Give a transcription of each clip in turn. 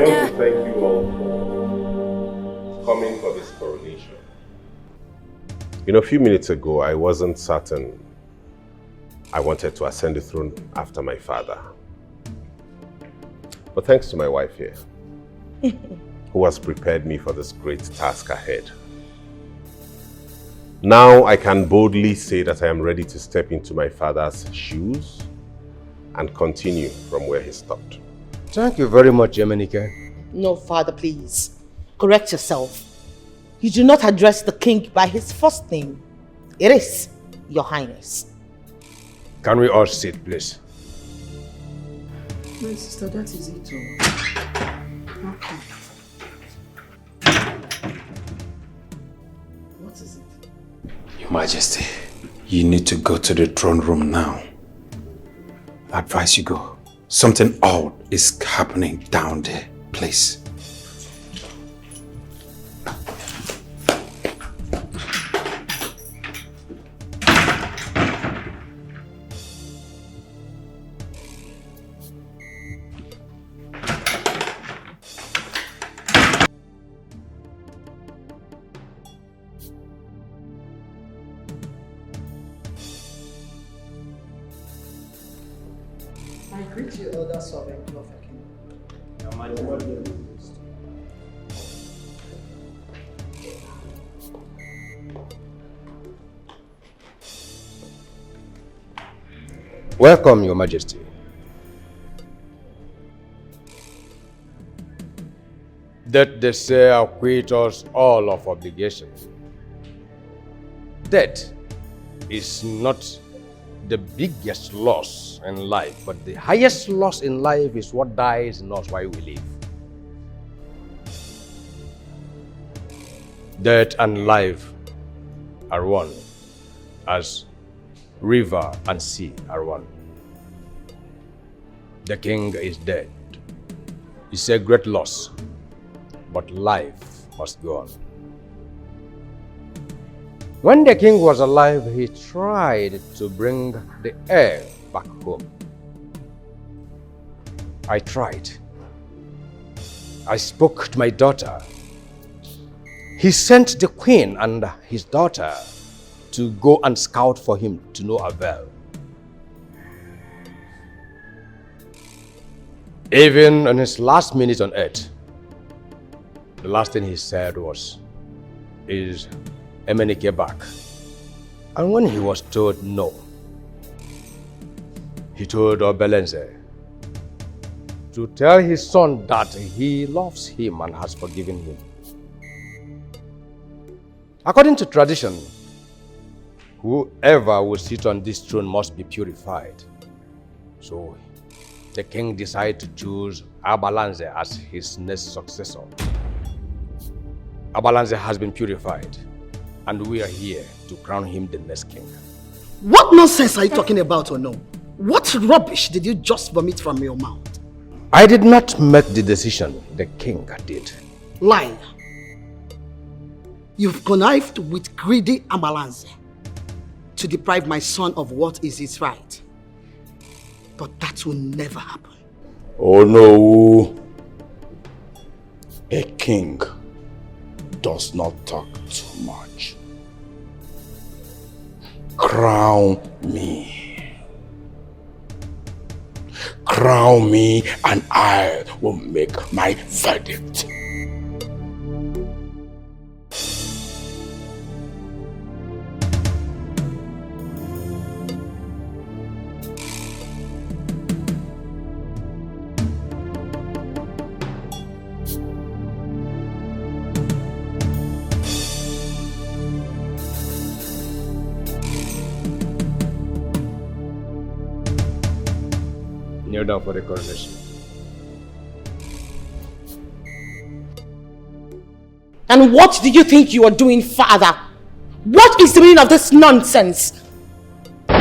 to thank you all for coming for this coronation. You know, a few minutes ago, I wasn't certain I wanted to ascend the throne after my father. But thanks to my wife here, who has prepared me for this great task ahead. Now I can boldly say that I am ready to step into my father's shoes and continue from where he stopped. Thank you very much, Iyke. No, Father, please. Correct yourself. You do not address the king by his first name. It is Your Highness. Can we all sit, please? My sister, that is it all. Okay. What is it? Your Majesty, you need to go to the throne room now. I advise you go. Something odd is happening down there, please. I greet you, elder servant of the king. Welcome, Your Majesty. That they say acquit us all of obligation. Death is not the biggest loss in life, but the highest loss in life is what dies in us while we live. Death and life are one, as river and sea are one. The king is dead. It's a great loss, but life must go on. When the king was alive, he tried to bring the heir back home. I tried. I spoke to my daughter. He sent the queen and his daughter to go and scout for him to no avail. Even in his last minute on earth, the last thing he said was, "Is Iyke back?" And when he was told no, he told Obelenze to tell his son that he loves him and has forgiven him. According to tradition, whoever will sit on this throne must be purified. So the king decided to choose Abalanze as his next successor. Abalanze has been purified, and we are here to crown him the next king. What nonsense are you talking about, or no? What rubbish did you just vomit from your mouth? I did not make the decision, the king did. Liar. You've connived with greedy Abalanze to deprive my son of what is his right. But that will never happen. Oh no! A king does not talk too much. Crown me. Crown me and I will make my verdict. Kneel down for the coronation. And what do you think you are doing, Father? What is the meaning of this nonsense? Come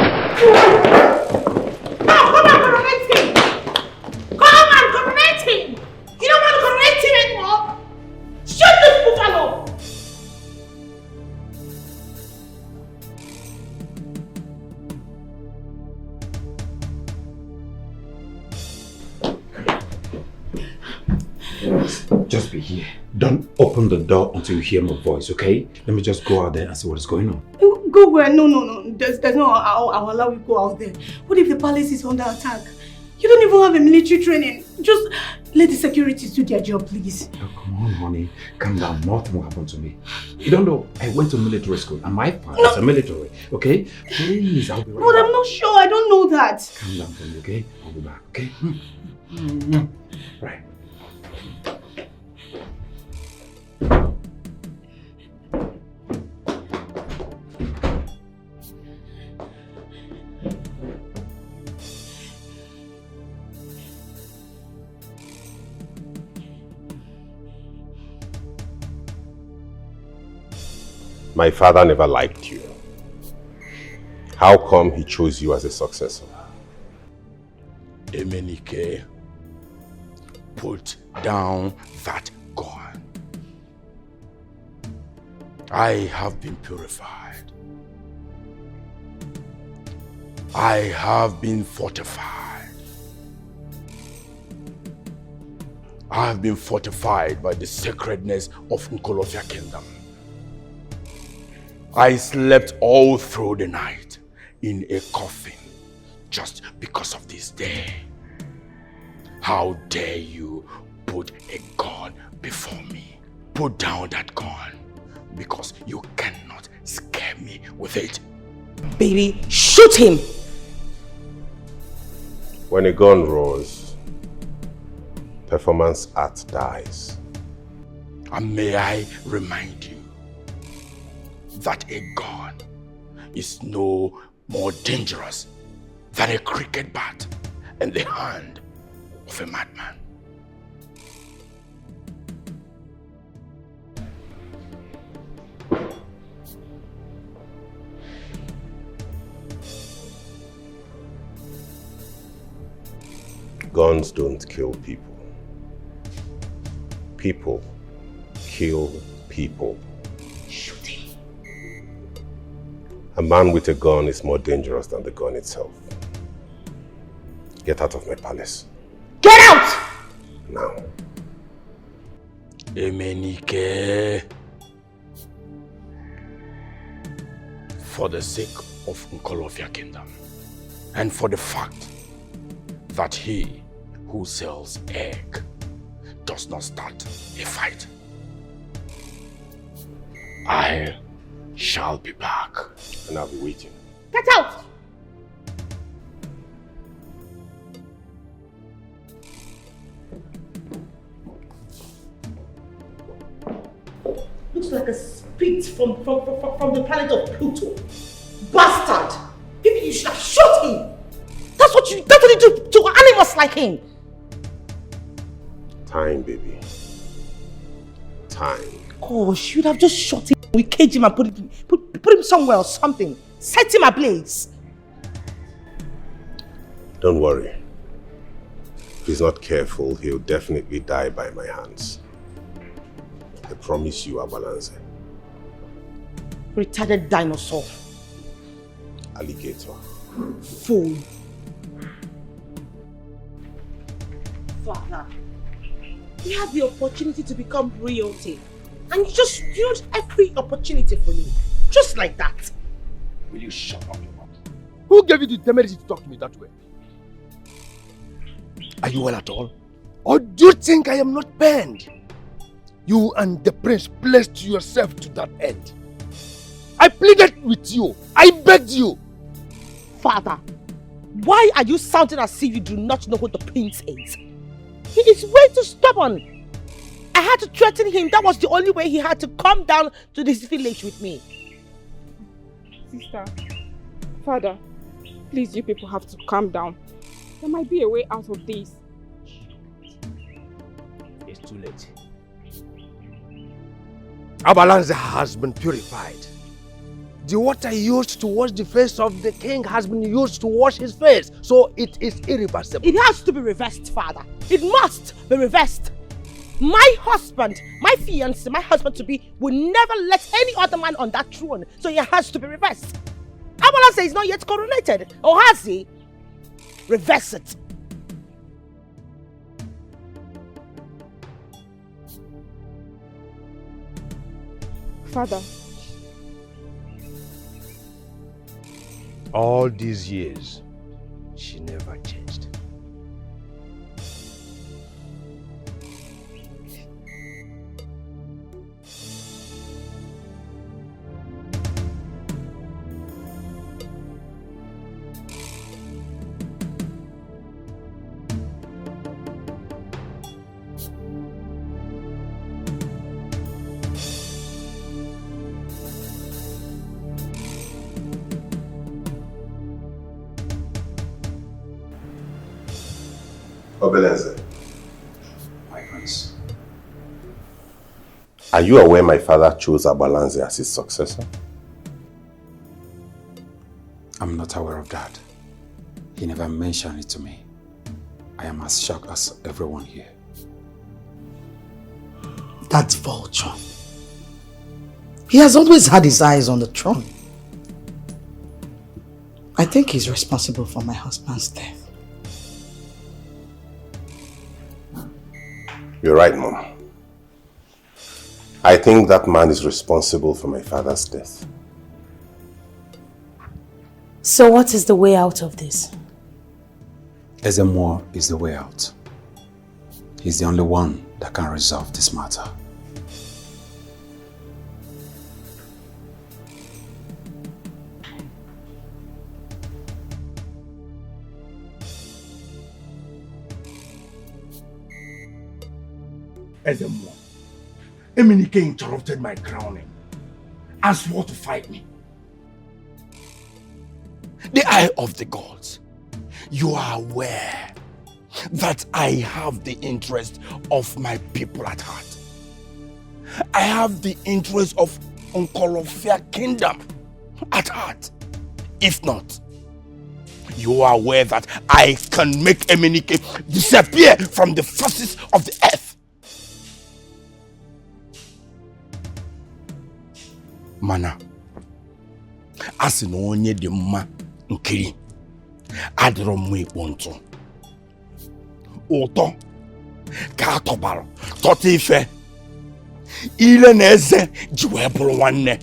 and coronate him! Come and coronate him! You don't want to coronate him anymore? Shoot this buffalo! Just be here. Don't open the door until you hear my voice, okay? Let me just go out there and see what is going on. Go where? No. There's no I'll allow you go out there. What if the palace is under attack? You don't even have a military training. Just let the securities do their job, please. Oh, come on, honey. Calm down. Nothing will happen to me. You don't know, I went to military school and my father's a military, okay? Please, I'll be right back. But I'm not sure. I don't know that. Calm down for me, okay? I'll be back, okay? Right. My father never liked you. How come he chose you as a successor? Iyke, put down that gun. I have been purified. I have been fortified. I have been fortified by the sacredness of Nkolofia Kingdom. I slept all through the night in a coffin just because of this day. How dare you put a gun before me? Put down that gun because you cannot scare me with it. Baby, shoot him! When a gun roars, performance art dies. And may I remind you that a gun is no more dangerous than a cricket bat in the hand of a madman. Guns don't kill people. People kill people. A man with a gun is more dangerous than the gun itself. Get out of my palace. Get out! Now. Iyke, for the sake of Nkolofia Kingdom, and for the fact that he who sells egg does not start a fight, I shall be back. And I'll be waiting. Get out! Looks like a spirit from the planet of Pluto. Bastard! Maybe you should have shot him. That's what you do to animals like him. Time, baby. Time. Gosh, you'd have just shot him. We cage him and put him somewhere or something. Set him ablaze. Don't worry. If he's not careful, he'll definitely die by my hands. I promise you, Abalanze. Retarded dinosaur. Alligator. Fool. Father, we had the opportunity to become royalty. And you just used every opportunity for me. Just like that. Will you shut up your mouth? Who gave you the temerity to talk to me that way? Are you well at all? Or do you think I am not pained? You and the prince placed yourself to that end. I pleaded with you. I begged you. Father, why are you sounding as if you do not know who the prince is? He is way too stubborn. I had to threaten him. That was the only way he had to come down to this village with me. Sister, Father, please, you people have to calm down. There might be a way out of this. It's too late. Abalanze has been purified. The water used to wash the face of the king has been used to wash his face. So it is irreversible. It has to be reversed, Father. It must be reversed. My husband, my fiancé, my husband-to-be will never let any other man on that throne. So it has to be reversed. Abalanze is not yet coronated. Or has he? Reverse it. Father. All these years, she never changed. Obelenze, My prince. are you aware my father chose Abalanze as his successor? I'm not aware of that. He never mentioned it to me. I am as shocked as everyone here. That vulture. He has always had his eyes on the throne. I think he's responsible for my husband's death. You're right, Mom. I think that man is responsible for my father's death. So what is the way out of this? Ezemo is the way out. He's the only one that can resolve this matter. Ezemo, Eminike interrupted my crowning and swore to fight me. The eye of the gods, you are aware that I have the interest of my people at heart. I have the interest of Onkolofia kingdom at heart. If not, you are aware that I can make Eminike disappear from the faces of the earth. Mana, asi na onye dị mma nkiri adịrọ mma ikpo ntụ. Ụtọ ka atọbara tọta ife. Ile na eze ji wee bụrụ nwanne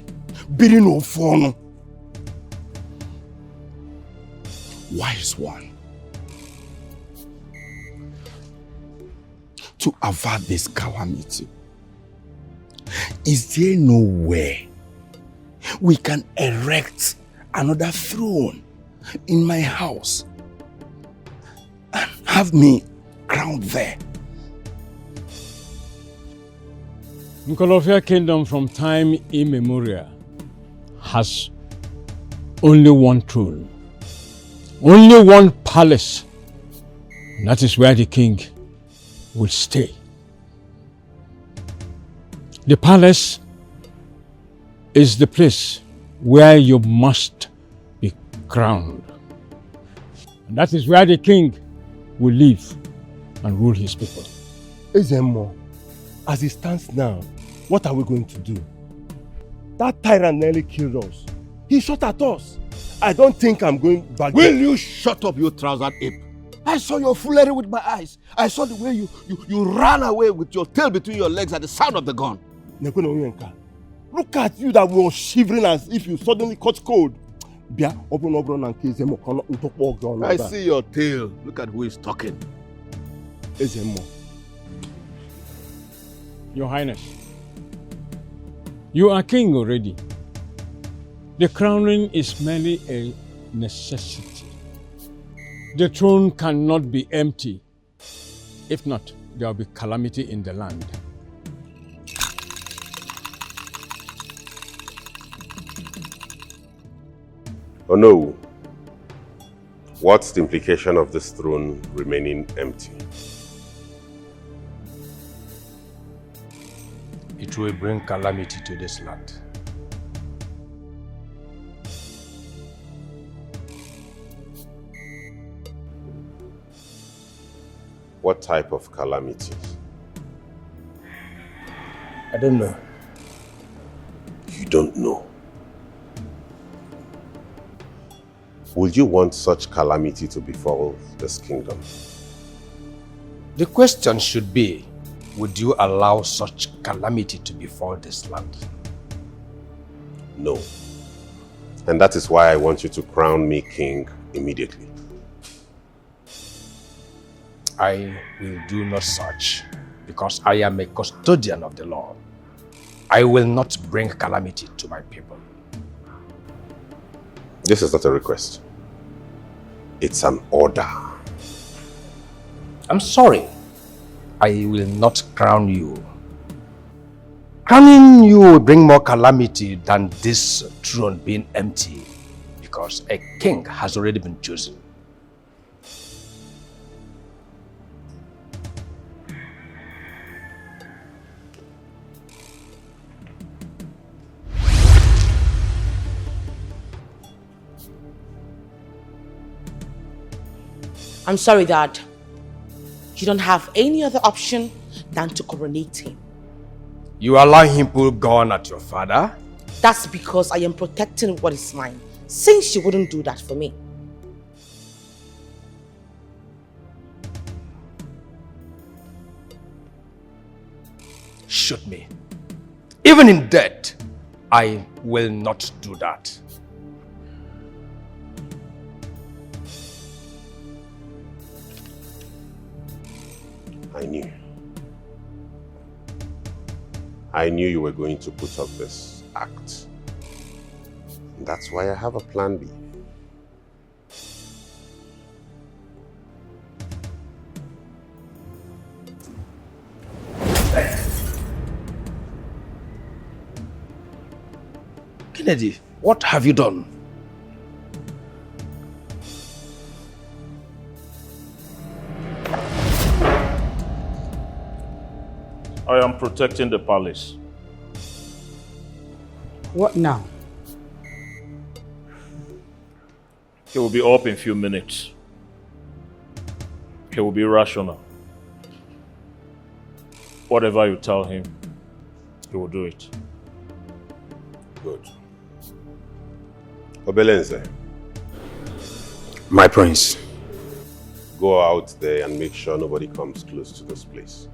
biri n'ofu ọnụ. Wise one. To avert this calamity, is there no way we can erect another throne in my house and have me crowned there? Nkolofia Kingdom from time immemorial has only one throne, only one palace, and that is where the king will stay. The palace is the place where you must be crowned. And that is where the king will live and rule his people. Ezemo, as it stands now, what are we going to do? That tyrant nearly killed us. He shot at us. I don't think I'm going back. Will you shut up, you trousered ape? I saw your foolery with my eyes. I saw the way you ran away with your tail between your legs at the sound of the gun. Look at you that were shivering as if you suddenly caught cold. I see your tail. Look at who is talking. Your Highness, you are king already. The crowning is merely a necessity. The throne cannot be empty. If not, there will be calamity in the land. Oh no. What's the implication of this throne remaining empty? It will bring calamity to this land. What type of calamity? I don't know. You don't know. Would you want such calamity to befall this kingdom? The question should be, would you allow such calamity to befall this land? No. And that is why I want you to crown me king immediately. I will do no such, because I am a custodian of the law. I will not bring calamity to my people. This is not a request. It's an order. I'm sorry. I will not crown you. Crowning you will bring more calamity than this throne being empty, because a king has already been chosen. I'm sorry, Dad. You don't have any other option than to coronate him. You allow him pull gun at your father? That's because I am protecting what is mine, since you wouldn't do that for me. Shoot me. Even in death, I will not do that. I knew you were going to put up this act. That's why I have a plan B. Kennedy, what have you done? I am protecting the palace. What now? He will be up in a few minutes. He will be rational. Whatever you tell him, he will do it. Good. Obelenze. My prince. Go out there and make sure nobody comes close to this place.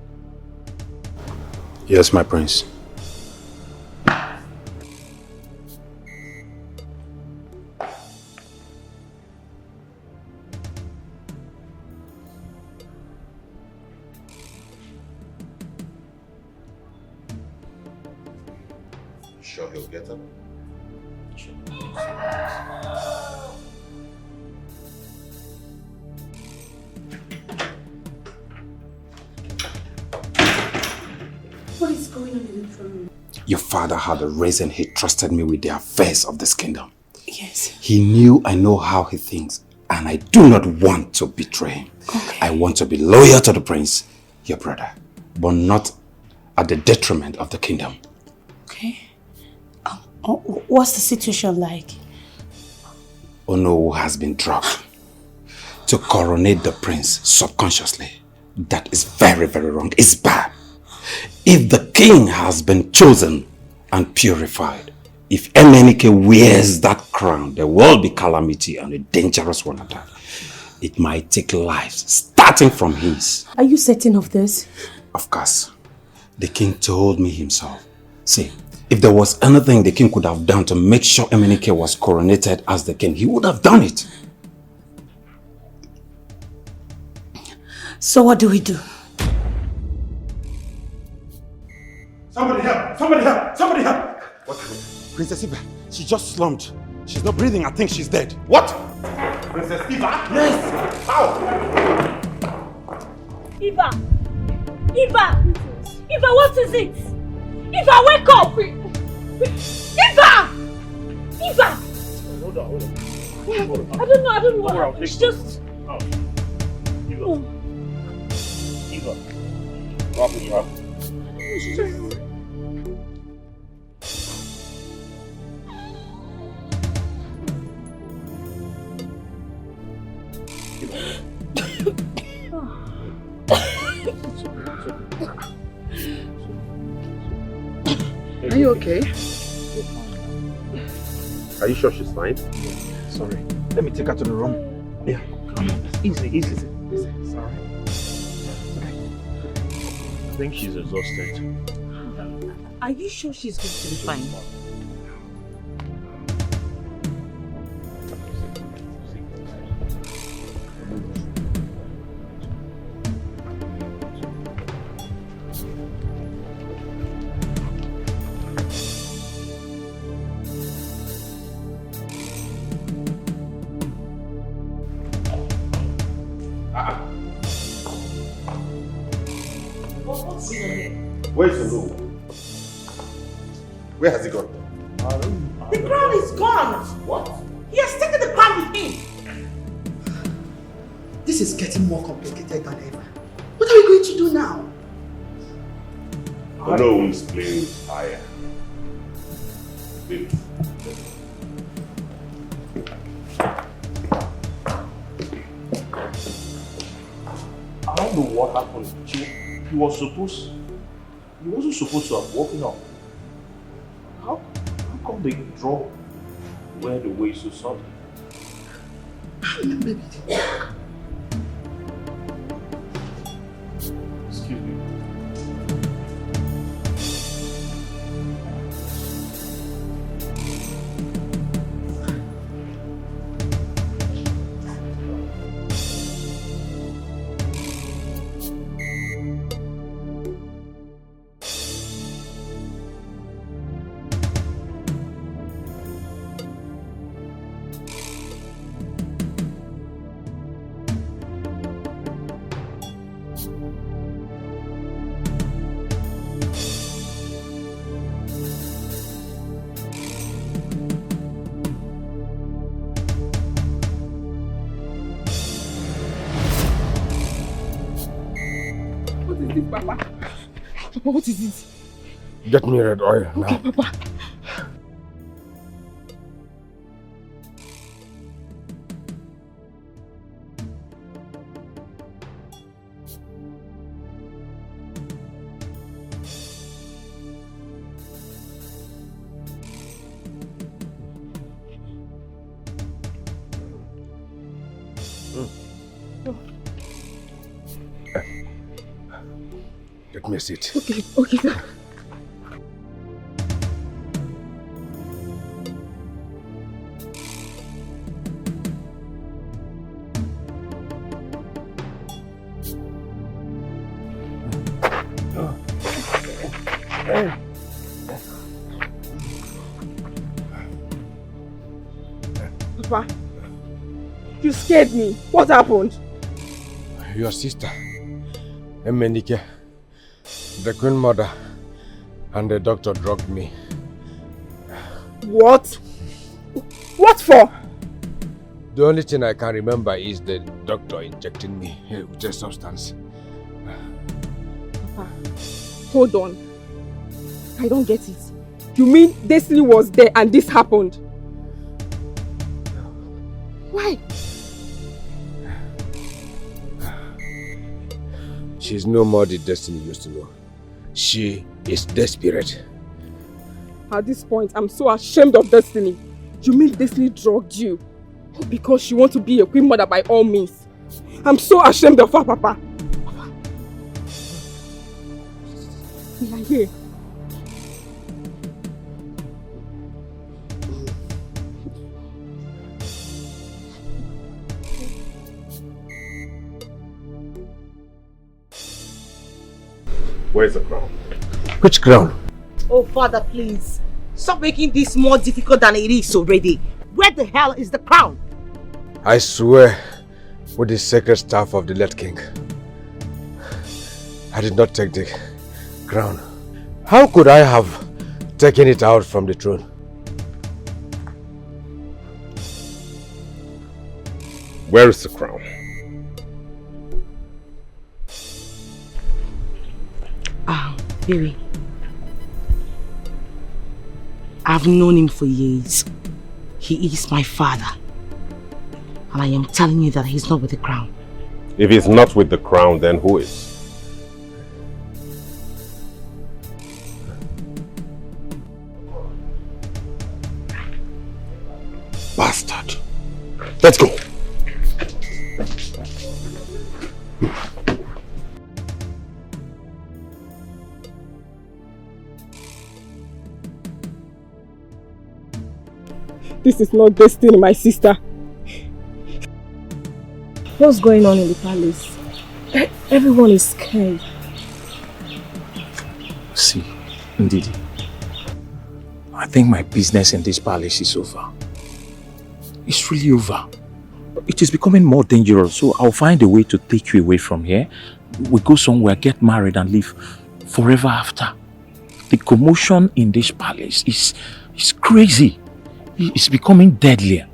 Yes, my prince. Sure he'll get up? What is going on in the throne? Your father had a reason he trusted me with the affairs of this kingdom. Yes. He knew I know how he thinks, and I do not want to betray him. Okay. I want to be loyal to the prince, your brother, but not at the detriment of the kingdom. Okay. What's the situation like? Ono has been drugged to coronate the prince subconsciously. That is very, very wrong. It's bad. If the king has been chosen and purified, if Emenike wears that crown, there will be calamity, and a dangerous one at that. It might take lives, starting from his. Are you certain of this? Of course. The king told me himself. See, if there was anything the king could have done to make sure Emenike was coronated as the king, he would have done it. So what do we do? Somebody help! Somebody help! Somebody help! What happened? Princess Eva, she just slumped. She's not breathing. I think she's dead. What? Princess Eva? Yes! How? Eva! Eva! Eva, what is it? Eva, wake up! Eva! Eva! Hold on. I don't know. It's just... Oh. Eva. Eva. What is wrong? Are you okay? Are you sure she's fine? Sorry. Let me take her to the room. Yeah. Come on. Easy. Sorry. I think she's exhausted. Are you sure she's going to be fine? Where is Olu? Where has he gone? The crown is gone. What? He has taken the crown with him. This is getting more complicated than ever. What are we going to do now? Olu is playing with fire. Babe. I don't know what happened. He wasn't supposed to have woken up. How come they draw where the way so sudden? Excuse me. Papa. Papa, what is it? Get me red oil now. Okay, Papa. Get me a seat. Okay, okay, sir. Papa, you scared me. What happened? Your sister, Iyke, the Queen Mother, and the doctor drugged me. What? What for? The only thing I can remember is the doctor injecting me with a substance. Papa, hold on. I don't get it. You mean Destiny was there and this happened? Why? She's no more the Destiny used to know. She is desperate. At this point, I'm so ashamed of Destiny. You mean Destiny drugged you? Because she wants to be a Queen Mother by all means. I'm so ashamed of her, Papa. We are here. Where's the crown? Which crown? Oh, Father, please. Stop making this more difficult than it is already. Where the hell is the crown? I swear with the sacred staff of the late king, I did not take the crown. How could I have taken it out from the throne? Where is the crown? Baby, I've known him for years. He is my father. And I am telling you that he's not with the crown. If he's not with the crown, then who is? Bastard. Let's go. This is not Destiny, my sister. What's going on in the palace? Everyone is scared. See, Ndidi, I think my business in this palace is over. It's really over. It is becoming more dangerous, so I'll find a way to take you away from here. We go somewhere, get married and live forever after. The commotion in this palace is crazy. It's becoming deadlier.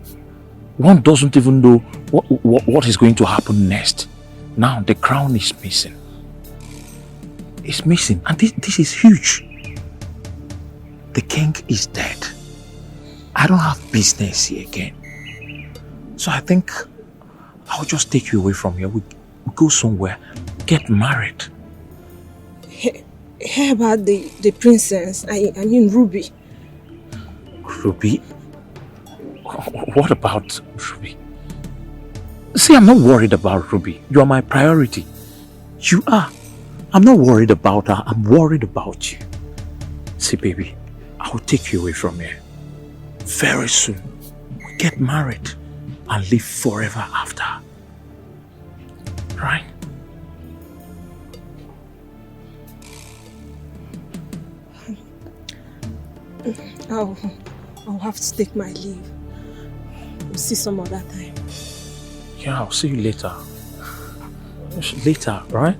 One doesn't even know what is going to happen next. Now the crown is missing. It's missing, and this is huge. The king is dead. I don't have business here again. So I think I'll just take you away from here. We go somewhere, get married. How about the princess? I mean Ruby. Ruby? What about Ruby? See, I'm not worried about Ruby. You are my priority. You are. I'm not worried about her. I'm worried about you. See, baby, I will take you away from here. Very soon, we get married and live forever after. Right? I'll have to take my leave. We'll see some other time. Yeah, I'll see you later. Later, right?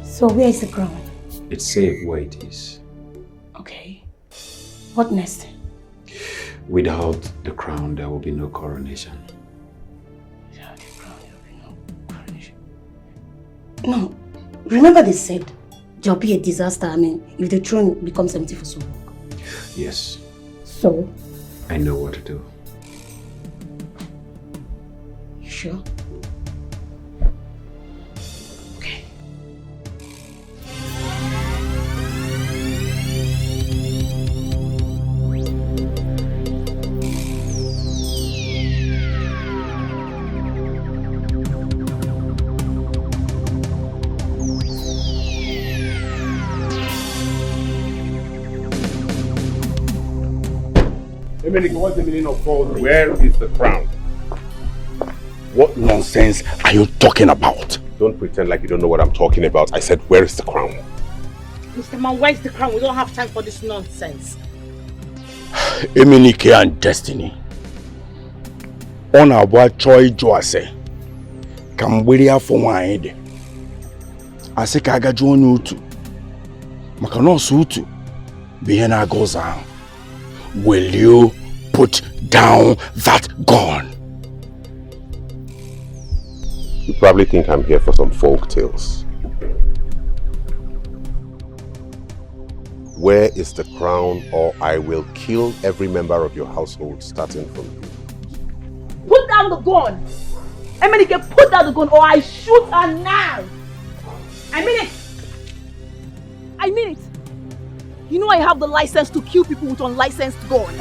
So where is the crown? It's safe where it is. Okay. What next? Without the crown, there will be no coronation. Without the crown, there will be no coronation. No. Remember they said there'll be a disaster, if the throne becomes empty for so long. Yes. So? I know what to do. You sure? What's the meaning of all this? Where is the crown? What nonsense are you talking about? Don't pretend like you don't know what I'm talking about. I said, where is the crown? Mr. Man, where's the crown? We don't have time for this nonsense. Iyke and Destiny. On our Choi Joase. Kamwiria for wine. I say Kaga John Utu. Makano Sutu. Bihena goes on. Will you put down that gun? You probably think I'm here for some folk tales. Where is the crown, or I will kill every member of your household, starting from you. Put down the gun! Iyke, put down the gun or I shoot her now! I mean it! I mean it! You know I have the license to kill people with unlicensed gun.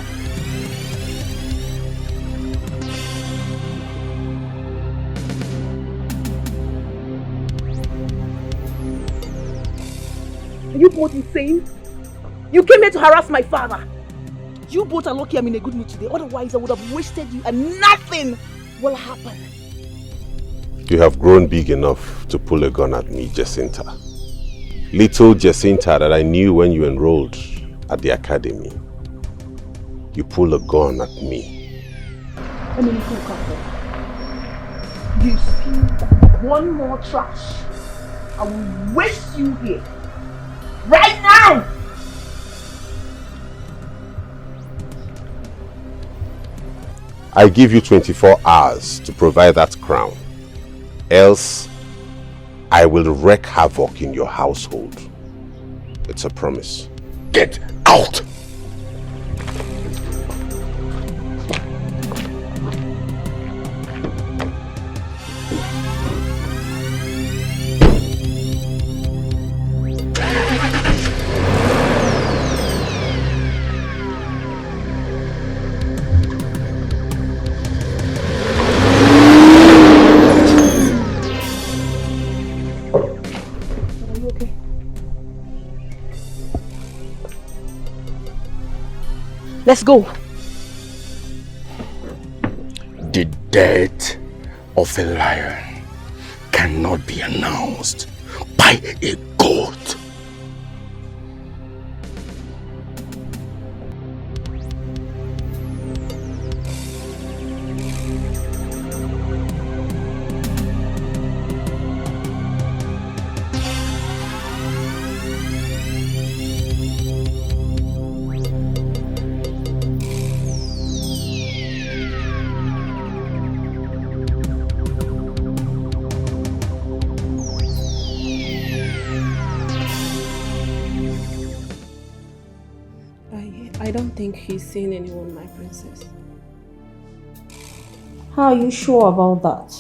Are you both insane? You came here to harass my father. You both are lucky I'm in a good mood today. Otherwise I would have wasted you and nothing will happen. You have grown big enough to pull a gun at me, Jacinta. Little Jacinta that I knew when you enrolled at the academy. You pull a gun at me. You steal one more trash, I will waste you here. Right now! I give you 24 hours to provide that crown. Else, I will wreak havoc in your household. It's a promise. Get out! Let's go. The death of a lion cannot be announced by a goat. I don't think he's seen anyone, my princess. How are you sure about that?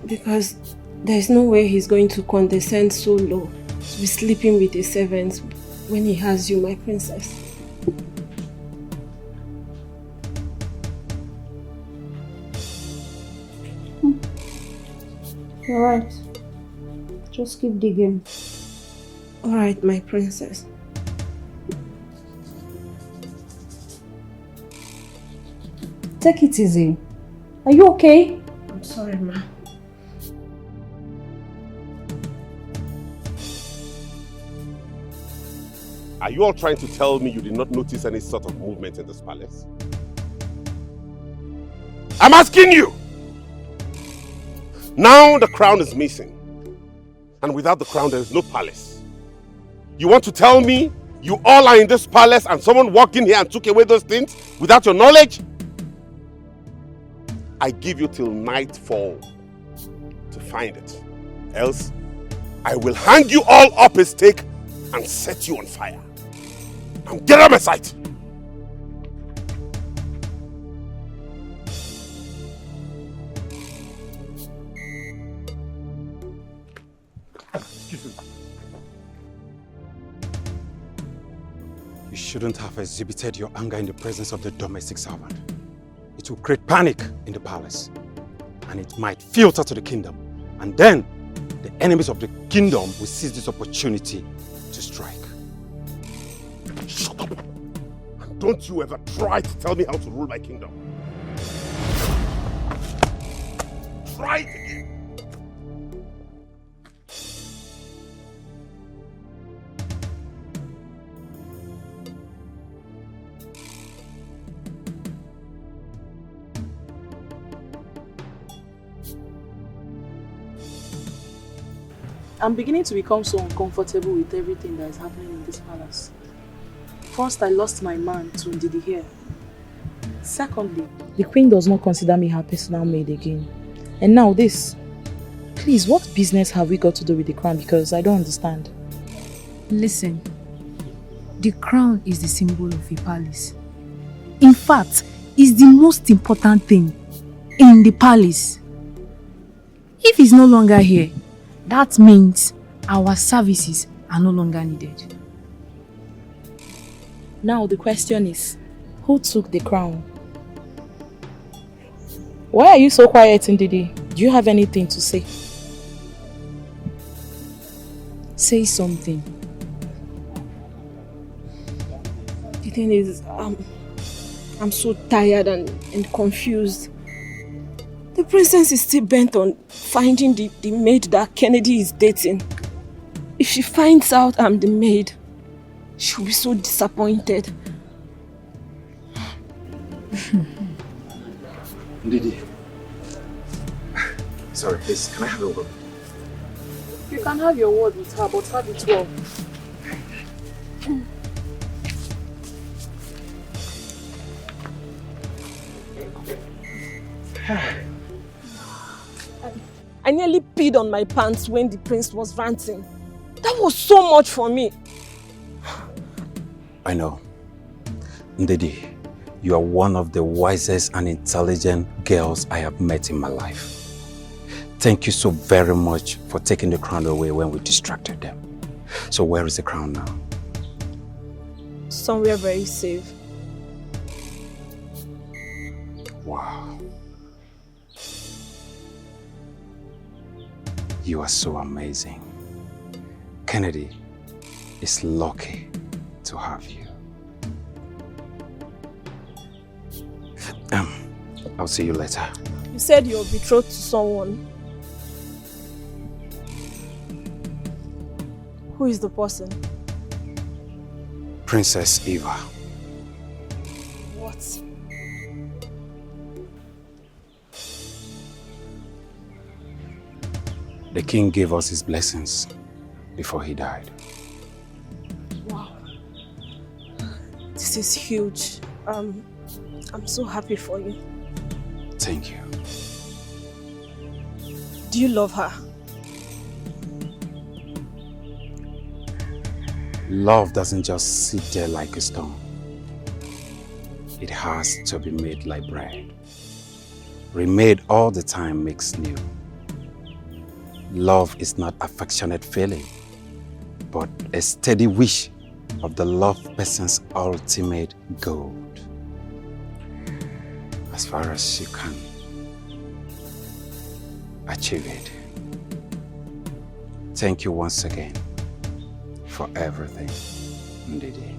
Because there's no way he's going to condescend so low to be sleeping with his servants when he has you, my princess. You're right. Just keep digging. Alright, my princess. Take it easy. Are you okay? I'm sorry, ma. Are you all trying to tell me you did not notice any sort of movement in this palace? I'm asking you! Now the crown is missing. And without the crown there is no palace. You want to tell me you all are in this palace and someone walked in here and took away those things without your knowledge? I give you till nightfall to find it. Else, I will hang you all up a stake and set you on fire. Now get out of my sight! Excuse me. You shouldn't have exhibited your anger in the presence of the domestic servant. It will create panic in the palace, and it might filter to the kingdom. And then, the enemies of the kingdom will seize this opportunity to strike. Shut up! And don't you ever try to tell me how to rule my kingdom. Try it again. I'm beginning to become so uncomfortable with everything that is happening in this palace. First, I lost my man to Ndidi here. Secondly, the queen does not consider me her personal maid again. And now this. Please, what business have we got to do with the crown? Because I don't understand. Listen, the crown is the symbol of a palace. In fact, it's the most important thing in the palace. If it's no longer here, that means our services are no longer needed. Now the question is, who took the crown? Why are you so quiet, Ndidi? Do you have anything to say? Say something. The thing is, I'm so tired and confused. The princess is still bent on finding the maid that Kennedy is dating. If she finds out I'm the maid, she'll be so disappointed. Ndidi. Sorry, please, can I have a word? You can have your word with her, but have it well. I nearly peed on my pants when the prince was ranting. That was so much for me. I know. Ndidi, you are one of the wisest and intelligent girls I have met in my life. Thank you so very much for taking the crown away when we distracted them. So where is the crown now? Somewhere very safe. Wow. You are so amazing. Kennedy is lucky to have you. I'll see you later. You said you're betrothed to someone. Who is the person? Princess Eva. What? The king gave us his blessings before he died. Wow. This is huge. I'm so happy for you. Thank you. Do you love her? Love doesn't just sit there like a stone. It has to be made like bread. Remade all the time makes new. Love is not affectionate feeling, but a steady wish of the loved person's ultimate goal. As far as you can achieve it. Thank you once again for everything, Ndidi.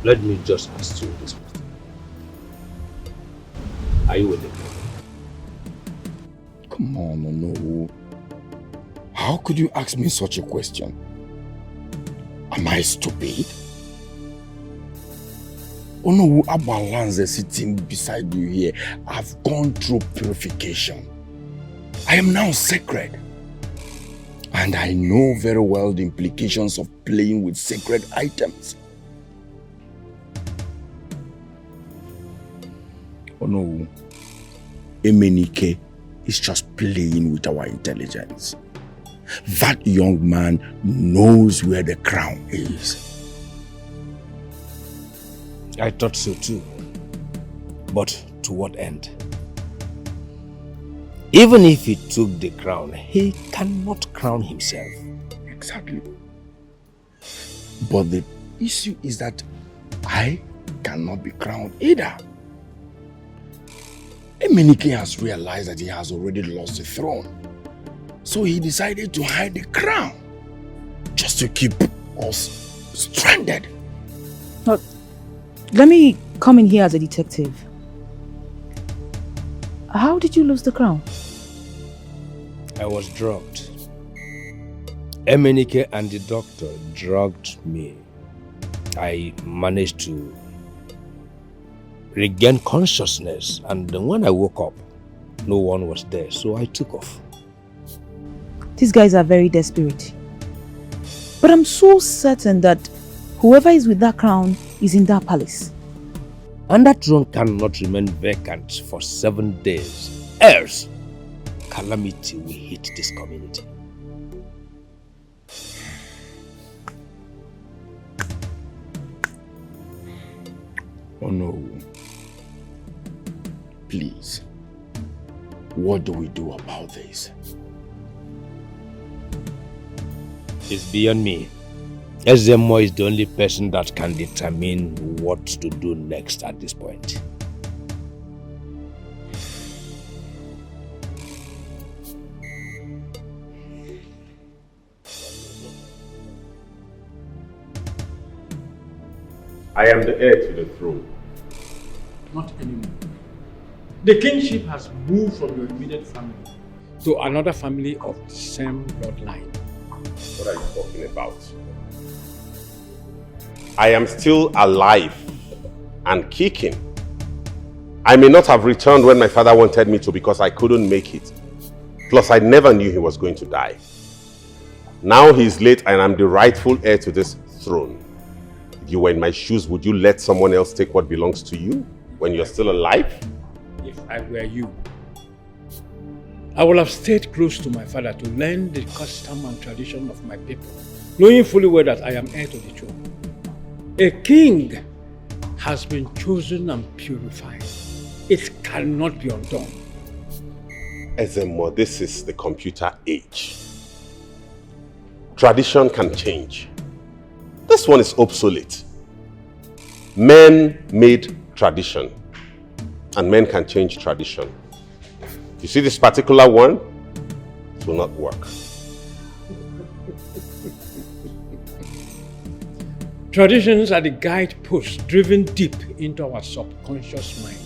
Let me just ask you this question. Are you with it? Come on, no. How could you ask me such a question? Am I stupid? Oh no, Abalanze sitting beside you here. I've gone through purification. I am now sacred. And I know very well the implications of playing with sacred items. Oh no, Iyke is just playing with our intelligence. That young man knows where the crown is. I thought so too. But to what end? Even if he took the crown, he cannot crown himself. Exactly. But the issue is that I cannot be crowned either. Iyke has realized that he has already lost the throne. So he decided to hide the crown just to keep us stranded. Look, let me come in here as a detective. How did you lose the crown? I was drugged. Iyke and the doctor drugged me. I managed to regain consciousness, and when I woke up, no one was there, so I took off. These guys are very desperate. But I'm so certain that whoever is with that crown is in that palace. And that throne cannot remain vacant for 7 days. Else, calamity will hit this community. Oh no. Please, what do we do about this? It's beyond me. Ezemo is the only person that can determine what to do next at this point. I am the heir to the throne. Not anymore. The kingship has moved from your immediate family to another family of the same bloodline. What are you talking about? I am still alive and kicking. I may not have returned when my father wanted me to because I couldn't make it. Plus, I never knew he was going to die. Now he's late and I'm the rightful heir to this throne. If you were in my shoes, would you let someone else take what belongs to you when you're still alive? If I were you, I would have stayed close to my father to learn the custom and tradition of my people, knowing fully well that I am heir to the throne. A king has been chosen and purified. It cannot be undone. Ezemo, this is the computer age. tradition can change. This one is obsolete. Men made tradition, and men can change tradition. You see this particular one? It will not work. Traditions are the guideposts driven deep into our subconscious mind.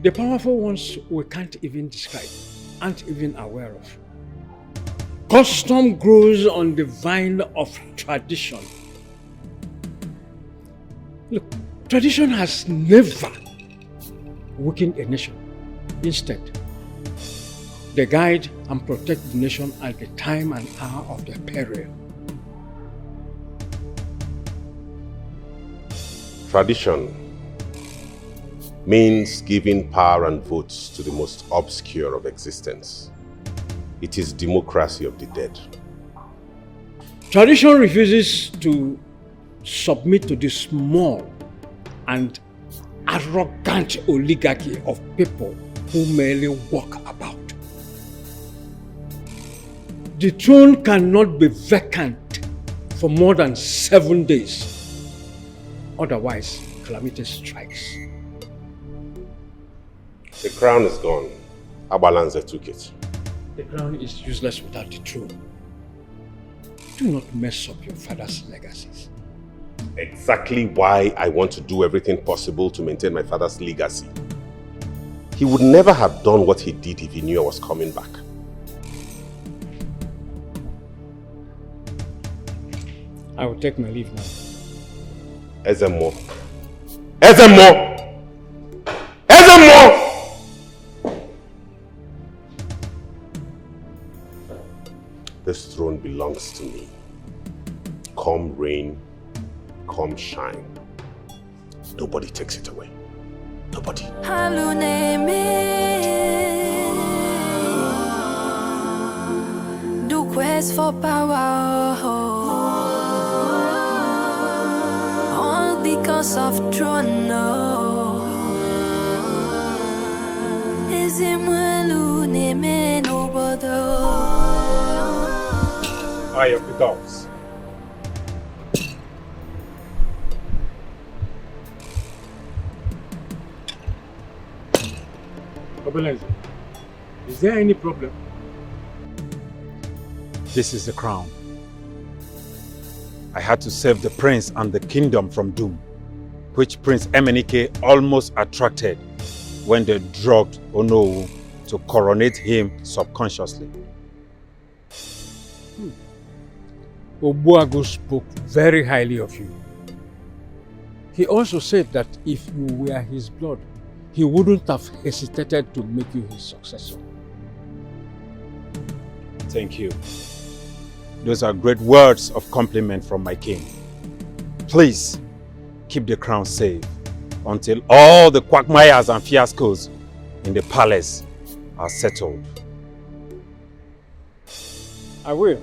The powerful ones we can't even describe, aren't even aware of. Custom grows on the vine of tradition. Look, tradition has never weakened a nation. Instead, they guide and protect the nation at the time and hour of their peril. Tradition means giving power and votes to the most obscure of existence. It is democracy of the dead. Tradition refuses to submit to the small and arrogant oligarchy of people who merely walk about. The throne cannot be vacant for more than 7 days. Otherwise, calamity strikes. The crown is gone. Abalanze took it. The crown is useless without the throne. Do not mess up your father's legacies. Exactly why I want to do everything possible to maintain my father's legacy. He would never have done what he did if he knew I was coming back. I will take my leave now. Ezemo. Ezemo! Ezemo! This throne belongs to me. Come rain, come shine. Nobody takes it away. Nobody. Do quest for power, all because of throne. Is him name nobody. Eye of the dogs. Obelenze, is there any problem? This is the crown. I had to save the prince and the kingdom from doom, which Prince Emenike almost attracted when they drugged Onowu to coronate him subconsciously. Obuagu spoke very highly of you. He also said that if you were his blood, he wouldn't have hesitated to make you his successor. Thank you. Those are great words of compliment from my king. Please, keep the crown safe until all the quagmires and fiascos in the palace are settled. I will.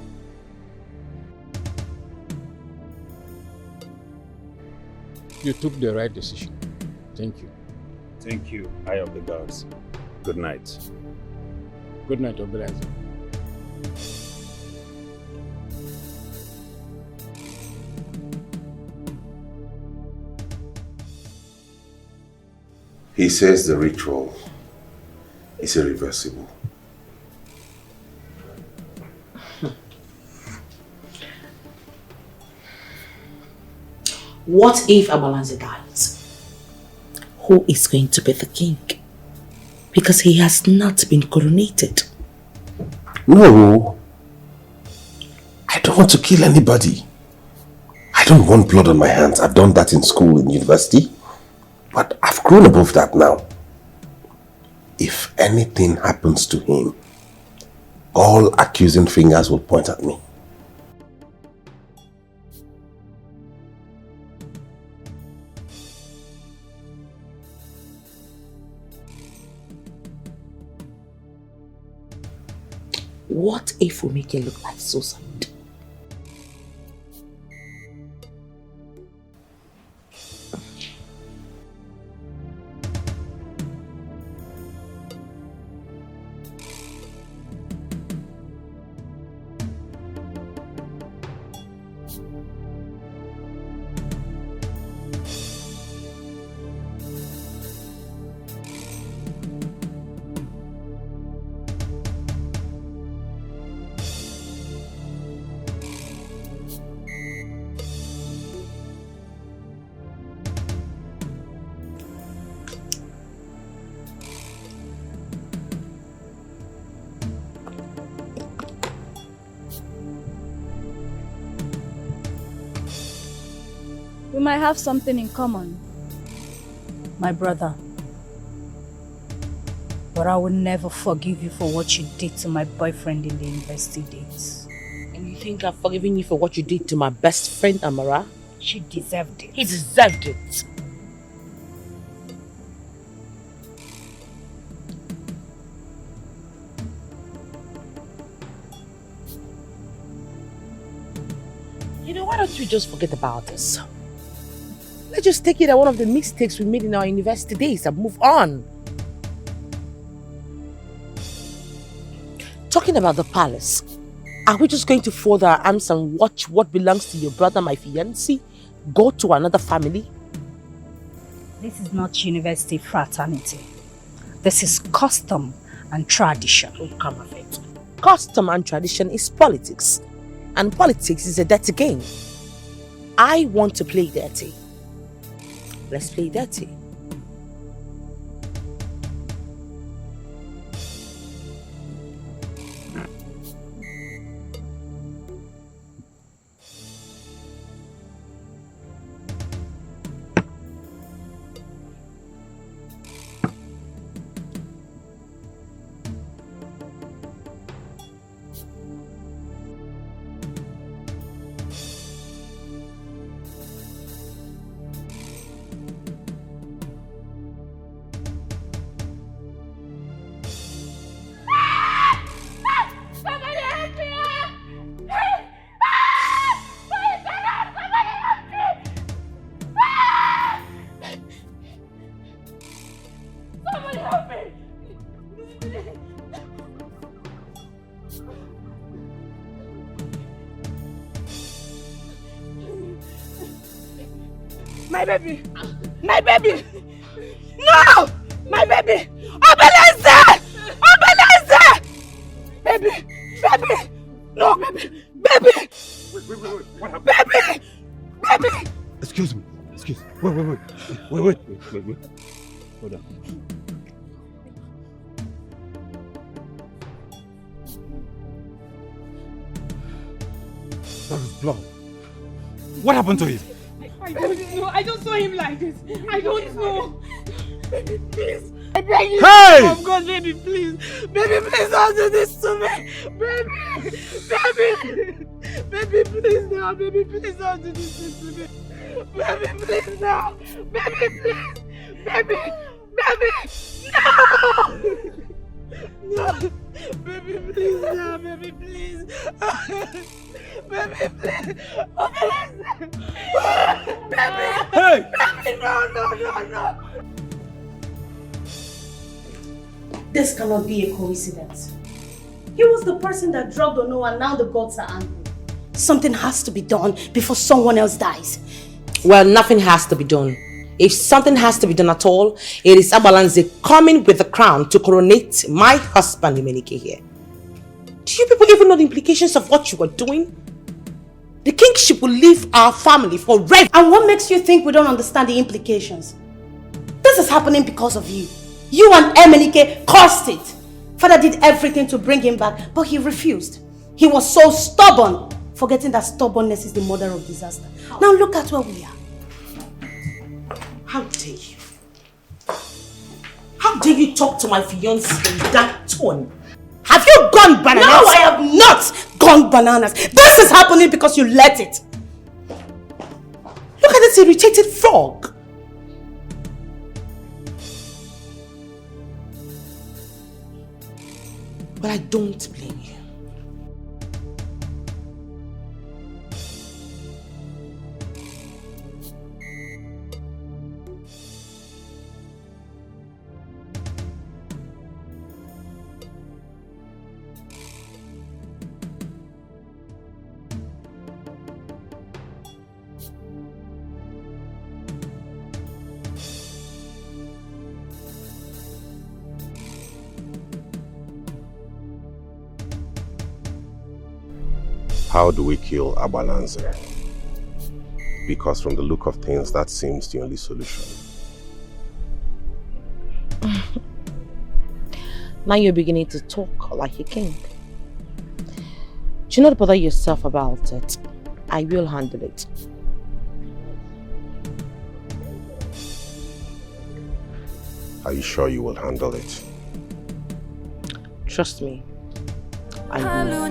You took the right decision. Thank you. Thank you, Eye of the Gods. Good night. Good night, Obelenze. He says the ritual is irreversible. What if Abalanze dies? Who is going to be the king? Because he has not been coronated. No. I don't want to kill anybody. I don't want blood on my hands. I've done that in school and university. But I've grown above that now. If anything happens to him, all accusing fingers will point at me. What if we make it look like suicide? We might have something in common. My brother. But I will never forgive you for what you did to my boyfriend in the university days. And you think I've forgiven you for what you did to my best friend, Amara? She deserved it. He deserved it. You know, why don't we just forget about this? Let's just take it as one of the mistakes we made in our university days and move on. Talking about the palace, are we just going to fold our arms and watch what belongs to your brother, my fiancé, go to another family? This is not university fraternity. This is custom and tradition. Oh, come of it. Custom and tradition is politics. And politics is a dirty game. I want to play dirty. Let's play dirty. My baby! My baby! No! My baby! Obeleze! Obeleze! Baby! Baby! No, baby! Baby! Wait. What happened? Baby! Baby! Excuse me. Wait. Hold on. There is blood. What happened to him? I don't know. I just saw him like this. I don't know. Baby, please. I beg you. Hey! Oh God, baby, please. Baby, please don't do this to me. Baby, please now. Baby, please don't do this to me. Baby, please now. Baby, please. Baby, no. No. Baby, please now. Baby, please. Baby, please. Baby. Hey! Baby, no. This cannot be a coincidence. He was the person that drugged Ono and now the gods are angry. Something has to be done before someone else dies. Well, nothing has to be done. If something has to be done at all, it is Abalanze coming with the crown to coronate my husband, Iyke here. Do you people even know the implications of what you are doing? The kingship will leave our family forever. And what makes you think we don't understand the implications? This is happening because of you. You and Iyke caused it. Father did everything to bring him back, but he refused. He was so stubborn, forgetting that stubbornness is the mother of disaster. Now look at where we are. How dare you? How dare you talk to my fiancé in that tone? Have you gone bananas? No, I have not gone bananas. This is happening because you let it. Look at this irritated frog. But I don't blame you. How do we kill Abalanze? Because from the look of things, that seems the only solution. Now you're beginning to talk like a king. Do not bother yourself about it. I will handle it. Are you sure you will handle it? Trust me. I will.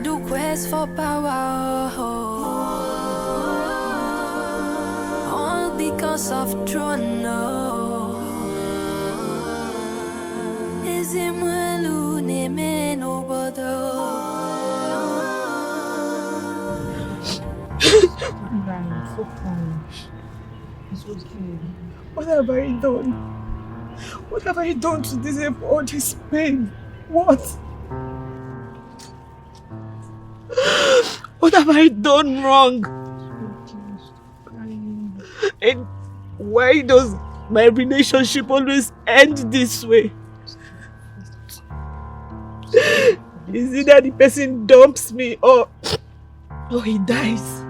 Do quest for power, all because of throne. Is him well name no bother. I'm so fine. It's okay. What have I done? What have I done to deserve all this pain? What? What have I done wrong? And why does my relationship always end this way? Is it that the person dumps me or he dies?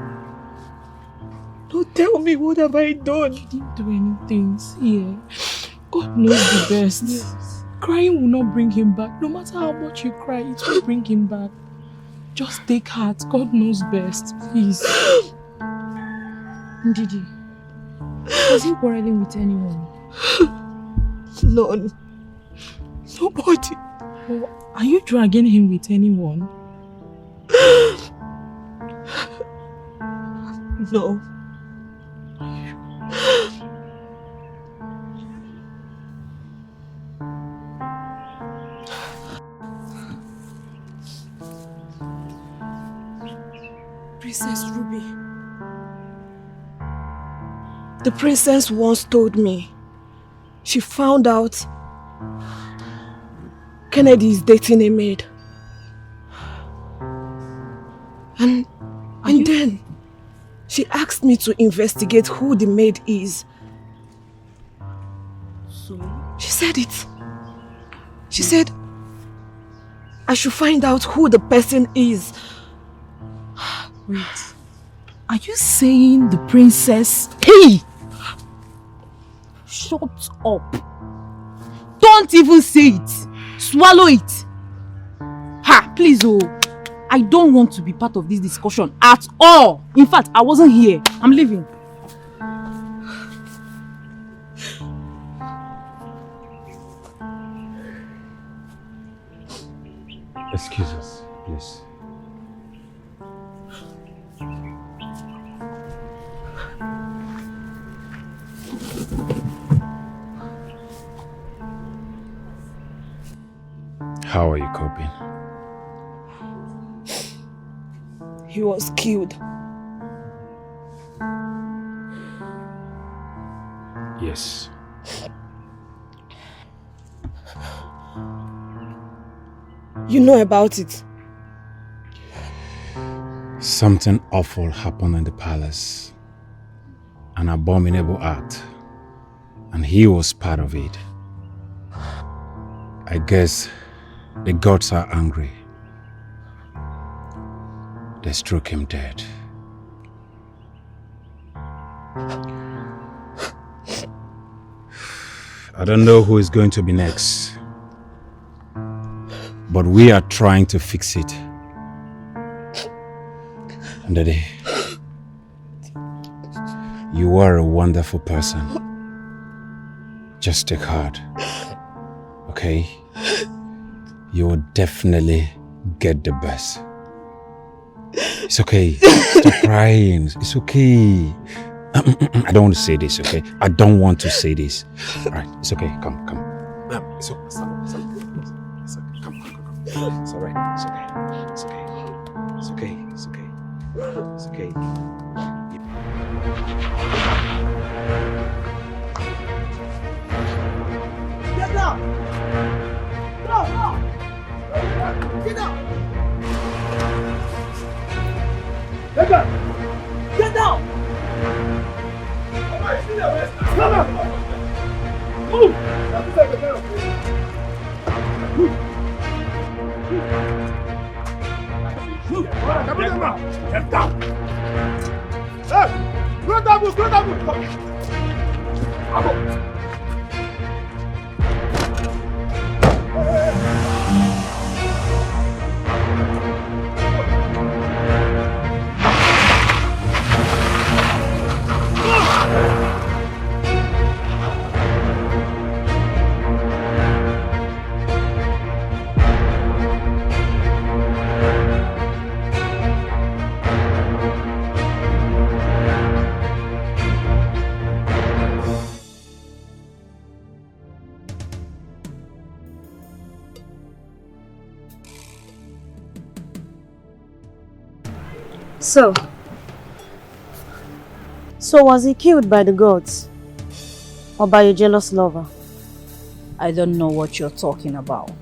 Don't tell me, what have I done? I didn't do anything. See, God knows the best. Yes. Crying will not bring him back. No matter how much you cry, it will bring him back. Just take heart. God knows best. Please. Ndidi, was he quarreling with anyone? None. Nobody. Well, are you dragging him with anyone? No. Princess Ruby. The princess once told me she found out Kennedy is dating a maid. And then she asked me to investigate who the maid is. So? She said it. She said I should find out who the person is. Wait. Are you saying the princess? Hey! Shut up. Don't even say it. Swallow it. Ha! Please, oh. I don't want to be part of this discussion at all. In fact, I wasn't here. I'm leaving. Excuse us, please. How are you coping? He was killed. Yes. You know about it? Something awful happened in the palace. An abominable act. And he was part of it. I guess the gods are angry. They struck him dead. I don't know who is going to be next. But we are trying to fix it. And Daddy, you are a wonderful person. Just take heart. Okay? You will definitely get the best. It's okay. Stop crying. It's okay. I don't want to say this, okay? I don't want to say this. Alright, it's okay. Come. It's okay. It's okay. Come. It's alright. It's okay. It's okay. It's okay. It's okay. It's okay. Get down! No! Get down! Get down! Get down! Come on! Move! Move! Get down! Hey! Go down! Come! So was he killed by the gods? Or by a jealous lover? I don't know what you're talking about.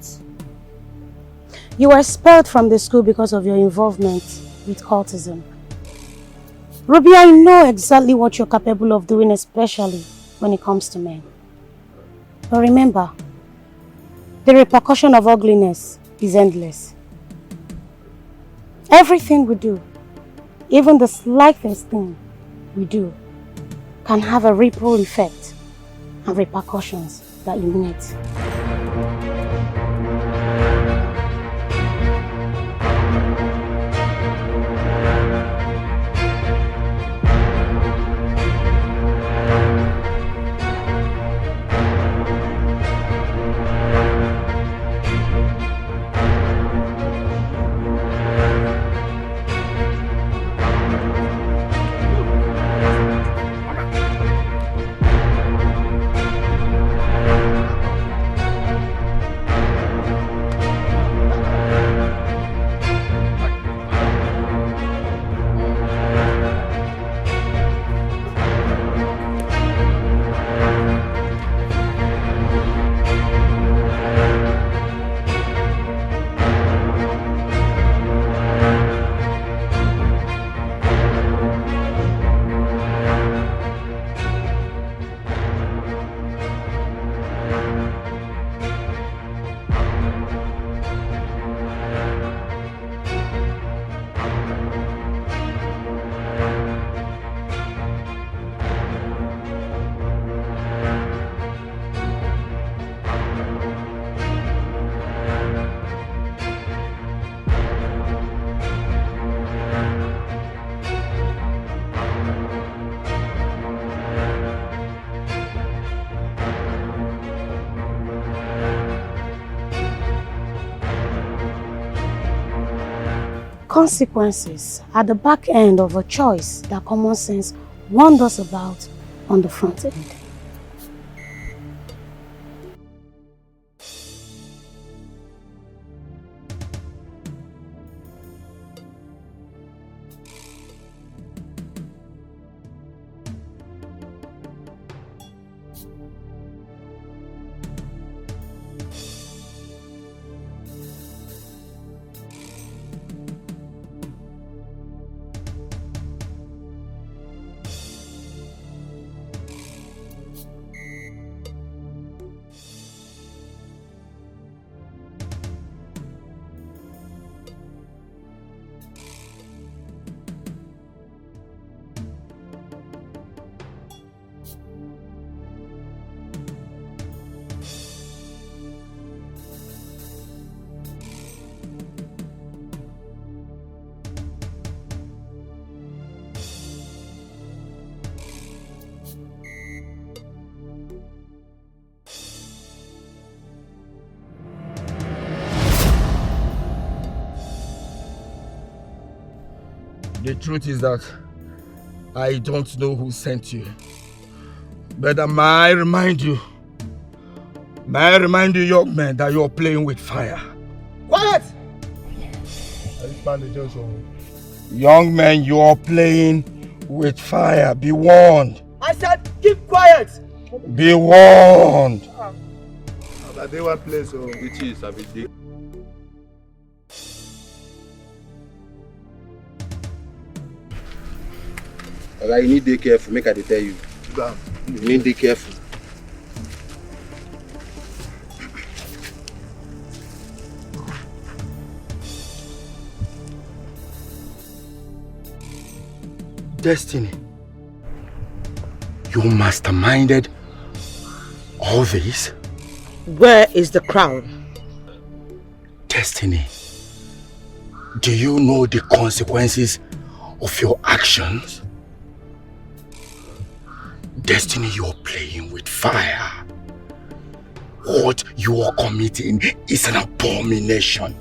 You were expelled from the school because of your involvement with cultism. Ruby, I know exactly what you're capable of doing, especially when it comes to men. But remember, the repercussion of ugliness is endless. Everything we do, even the slightest thing we do, can have a ripple effect and repercussions that you need. Consequences are the back end of a choice that common sense warned us about on the front end. The truth is that I don't know who sent you. But may I remind you, young men, that you're playing with fire. Quiet! Young men, you're playing with fire. Be warned. I said, keep quiet! Be warned. They want place, which is a big. You need to be careful, make I tell you. You need to be careful. Destiny, you masterminded all this? Where is the crown? Destiny, do you know the consequences of your actions? Destiny, you're playing with fire. What you are committing is an abomination.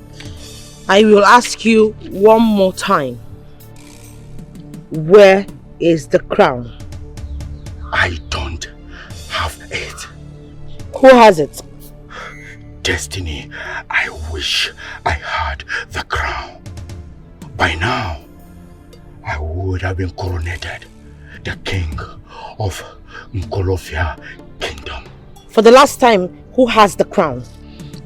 I will ask you one more time. Where is the crown? I don't have it. Who has it? Destiny, I wish I had the crown. By now, I would have been coronated the king of Nkolofia kingdom. For the last time, who has the crown?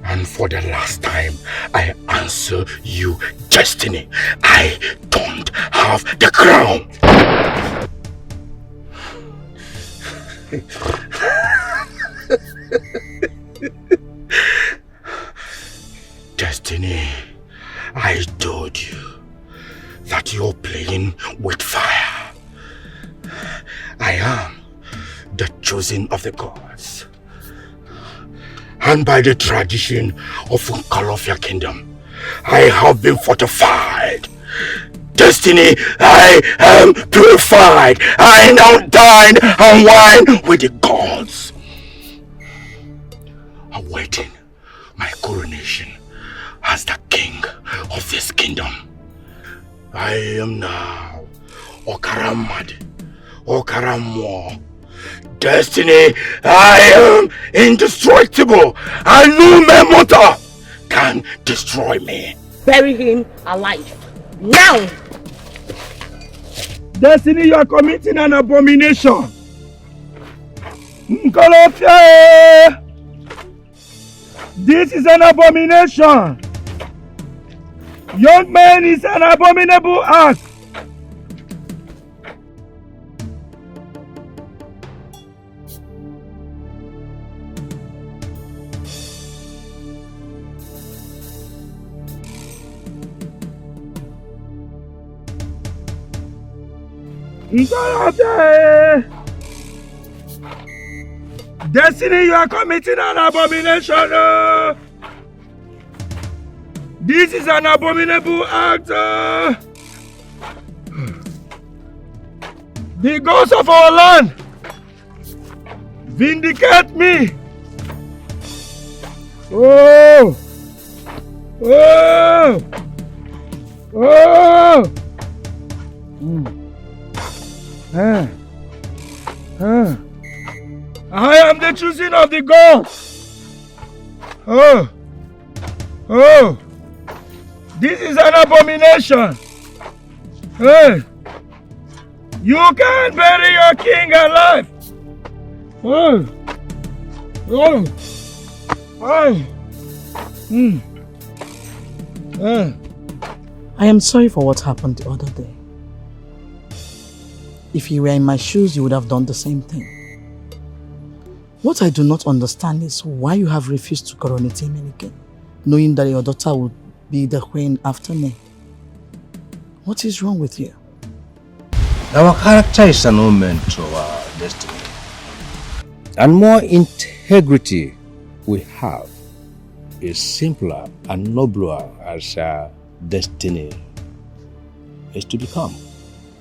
And for the last time, I answer you, Destiny. I don't have the crown. Destiny, I told you that you're playing with fire. I am the chosen of the gods. And by the tradition of Nkolofia kingdom, I have been fortified. Destiny, I am purified. I now dine and wine with the gods, awaiting my coronation as the king of this kingdom. I am now Okaramad, Okarammo. Destiny, I am indestructible, and no mere mortal can destroy me. Bury him alive. Now! Destiny, you are committing an abomination. Nkolofia! This is an abomination. Young man is an abominable act. Destiny, you are committing an abomination. This is an abominable act. The gods of our land, vindicate me. Oh! Oh! Oh! I am the choosing of the gods. Oh! Oh! This is an abomination. Hey! You can't bury your king alive. Oh! Oh! Oh! I am sorry for what happened the other day. If you were in my shoes, you would have done the same thing. What I do not understand is why you have refused to coronate Iyke, knowing that your daughter would be the queen after me. What is wrong with you? Our character is an omen to our destiny. And more integrity we have is simpler and nobler as our destiny is to become.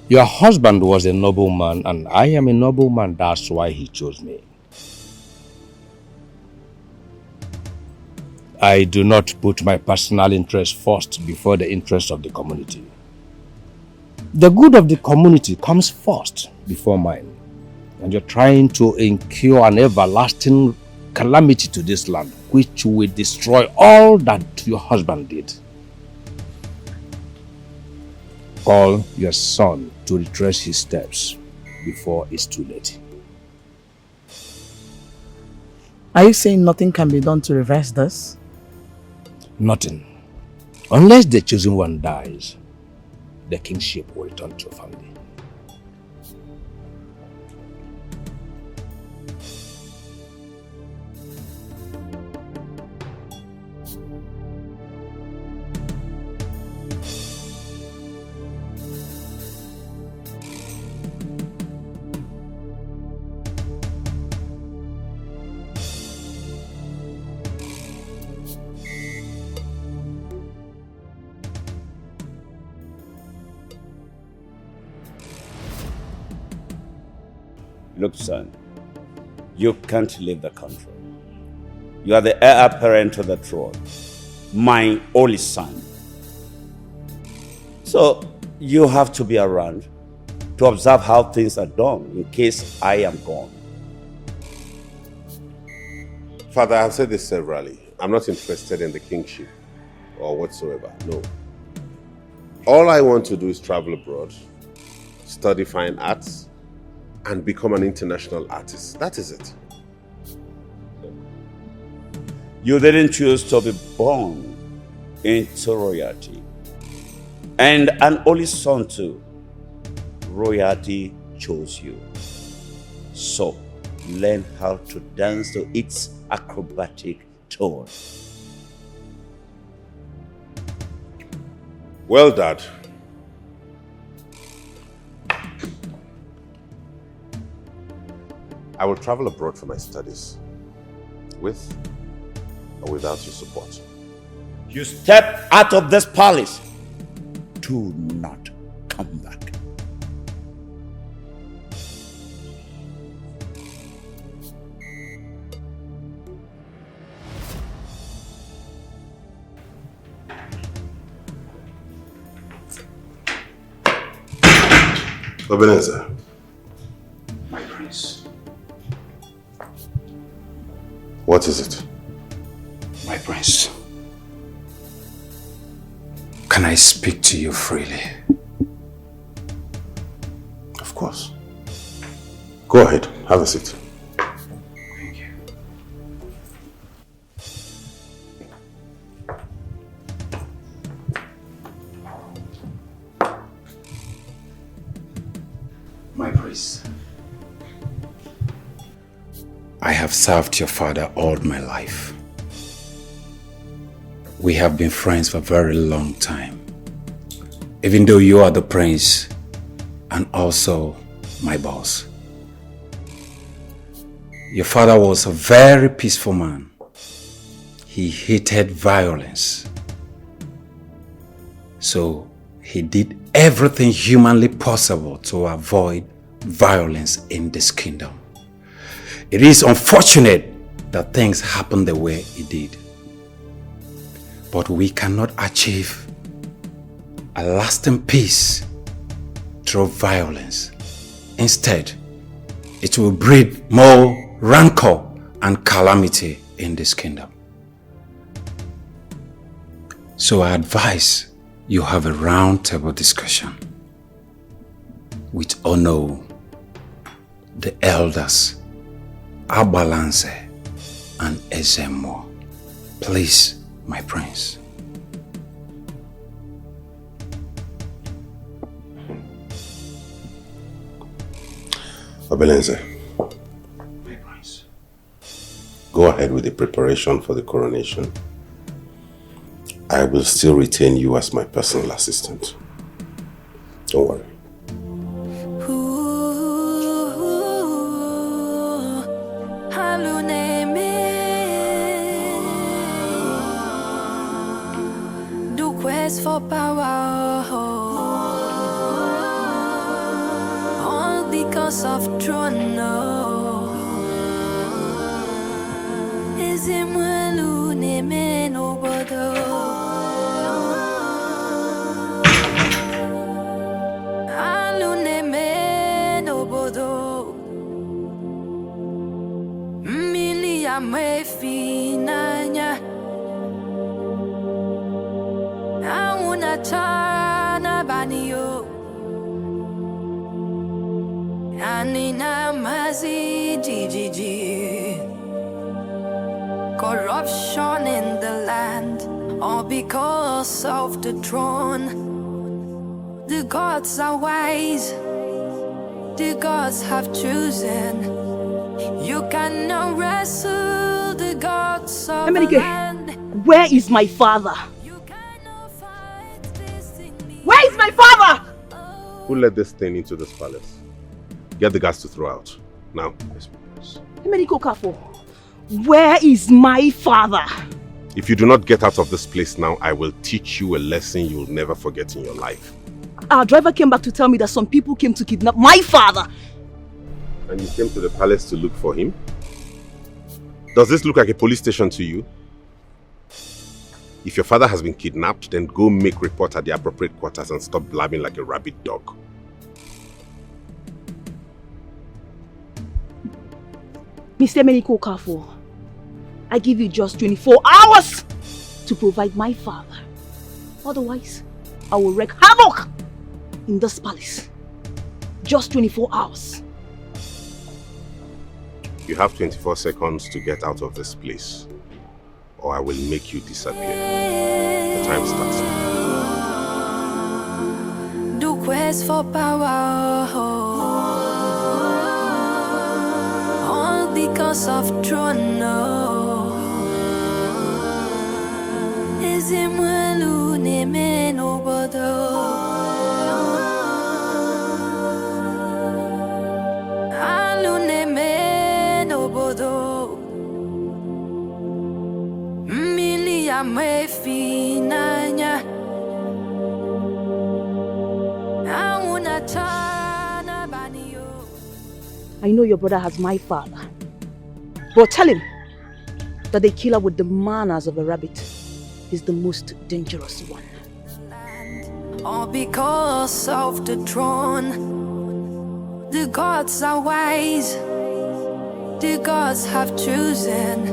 Your husband was a nobleman and I am a nobleman, that's why he chose me. I do not put my personal interest first before the interest of the community. The good of the community comes first before mine. And you're trying to incur an everlasting calamity to this land, which will destroy all that your husband did. Call your son to retrace his steps before it's too late. Are you saying nothing can be done to reverse this? Nothing. Unless the chosen one dies, the kingship will return to your family. Look, son, you can't leave the country. You are the heir apparent to the throne, my only son. So you have to be around to observe how things are done in case I am gone. Father, I've said this severally. I'm not interested in the kingship or whatsoever, no. All I want to do is travel abroad study fine arts, and become an international artist. That is it. You didn't choose to be born into royalty. And an only son too. Royalty chose you. So, learn how to dance to its acrobatic tone. Well, Dad. I will travel abroad for my studies, with or without your support. You step out of this palace. Do not come back. Ebenezer. My prince. What is it? My prince. Can I speak to you freely? Of course. Go ahead, have a seat. Thank you. My prince. I have served your father all my life. We have been friends for a very long time. Even though you are the prince and also my boss. Your father was a very peaceful man. He hated violence. So he did everything humanly possible to avoid violence in this kingdom. It is unfortunate that things happened the way it did. But we cannot achieve a lasting peace through violence. Instead, it will breed more rancor and calamity in this kingdom. So I advise you have a round table discussion with Ono, the elders, Abalance, and Ezemo. Please, my prince. Ebenezer. My prince. Go ahead with the preparation for the coronation. I will still retain you as my personal assistant. Don't worry. For power, all because of throne. Is him well name obodo? Alu name obodo. Mili amefinanya. Chana banio Anina mazi GGG. Corruption in the land, all because of the throne. The gods are wise, the gods have chosen. You cannot wrestle the gods of the land. Where is my father? Where is my father? Who let this thing into this palace? Get the guards to throw out. Now. Emeriko Kafo, where is my father? If you do not get out of this place now, I will teach you a lesson you will never forget in your life. Our driver came back to tell me that some people came to kidnap my father. And you came to the palace to look for him? Does this look like a police station to you? If your father has been kidnapped, then go make report at the appropriate quarters and stop blabbing like a rabid dog. Mr. Meniko Kafo, I give you just 24 hours to provide my father. Otherwise, I will wreak havoc in this palace. just 24 hours. You have 24 seconds to get out of this place, or I will make you disappear. The time starts now. The quest for power, all because of throne. Is it malu neme no bodo? Alu neme no bodo. Mili amefi nanya. I know your brother has my father, but tell him that the killer with the manners of a rabbit is the most dangerous one. All because of the throne. The gods are wise. The gods have chosen.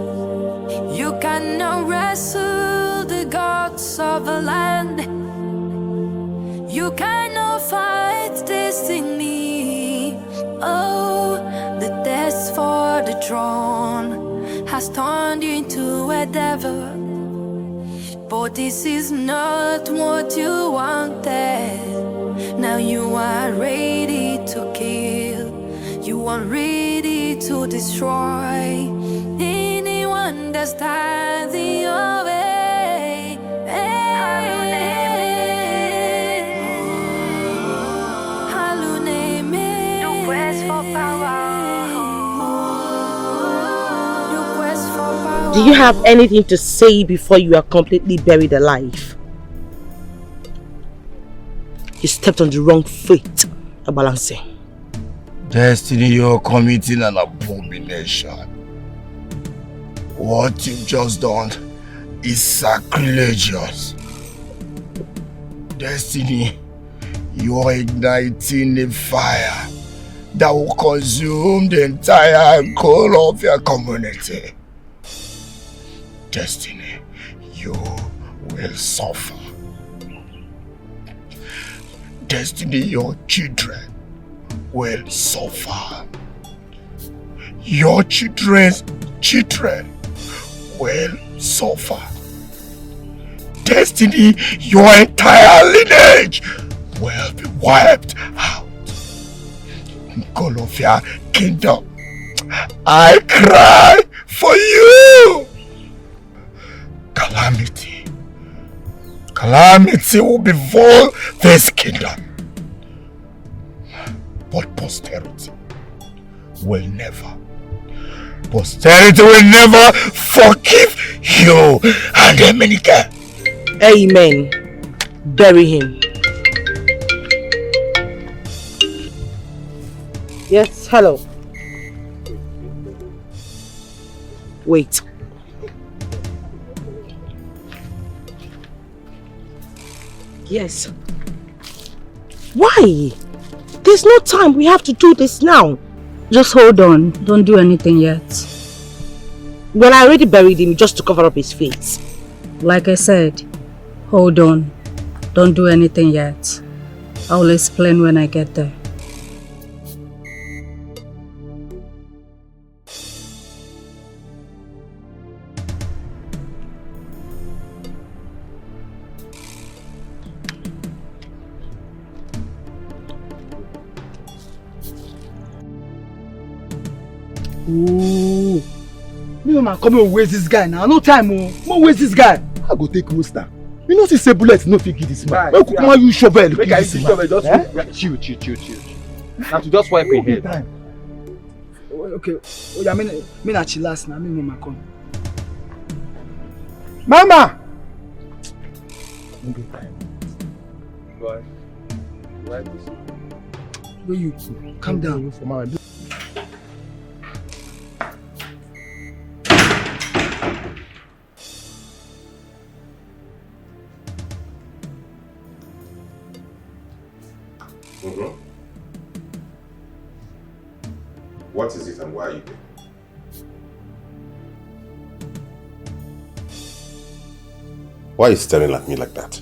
You cannot wrestle the gods of the land. You cannot fight destiny. Oh, the test for the throne has turned you into a devil. But this is not what you wanted. Now you are ready to kill. You are ready to destroy anyone that stands in your way. Do you have anything to say before you are completely buried alive? You stepped on the wrong foot, Abalanse. Destiny, you're committing an abomination. What you've just done is sacrilegious. Destiny, you're igniting a fire that will consume the entire goal of your community. Destiny, you will suffer. Destiny, your children will suffer. Your children's children will suffer. Destiny, your entire lineage will be wiped out. God of your kingdom, I cry for you. Calamity will befall this kingdom. But posterity will never forgive you and Emenike. Amen. Bury him. Yes, hello. Wait. Yes. Why? There's no time. We have to do this now. Just hold on. Don't do anything yet. Well, I already buried him just to cover up his face. Like I said, hold on. Don't do anything yet. I'll explain when I get there. Oh, me man, come and waste this guy now. No time, oh. Come waste this guy. I go take roaster. You know, say bullets no fit kill this man. Why come on use shovel to kill this man? Chill. Now to just wipe your head. Okay. Oh yeah, me na chillax now. Me mama come. Mama. No get time. Boy, wipe this. Where you? Calm down. What is it and why are you there? Why are you staring at me like that?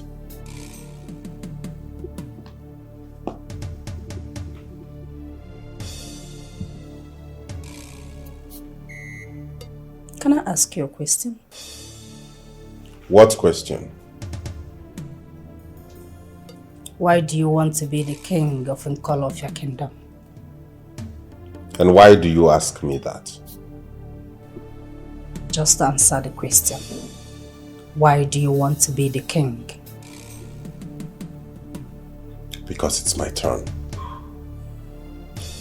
ask you a question? What question? Why do you want to be the king of all of your kingdom? And why do you ask me that? Just answer the question. Why do you want to be the king? Because it's my turn.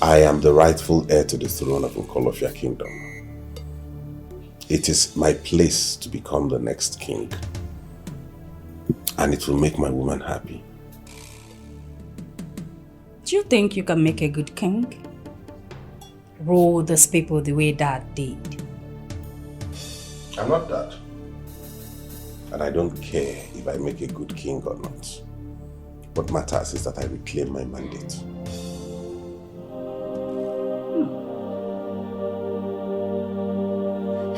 I am the rightful heir to the throne of Nkolofia Kingdom. It is my place to become the next king. And it will make my woman happy. Do you think you can make a good king? Rule these people the way Dad did? I'm not that. And I don't care if I make a good king or not. What matters is that I reclaim my mandate.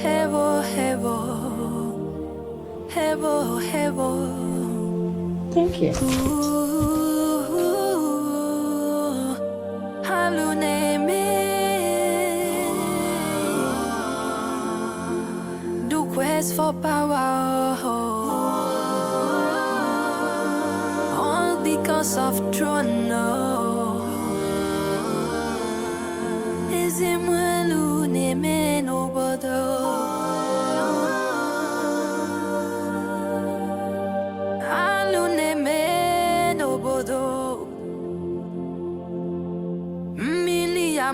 Hevo, hevo, hevo, hevo. Thank you. Do quest for power, all because of throne. Is him well name no bodo.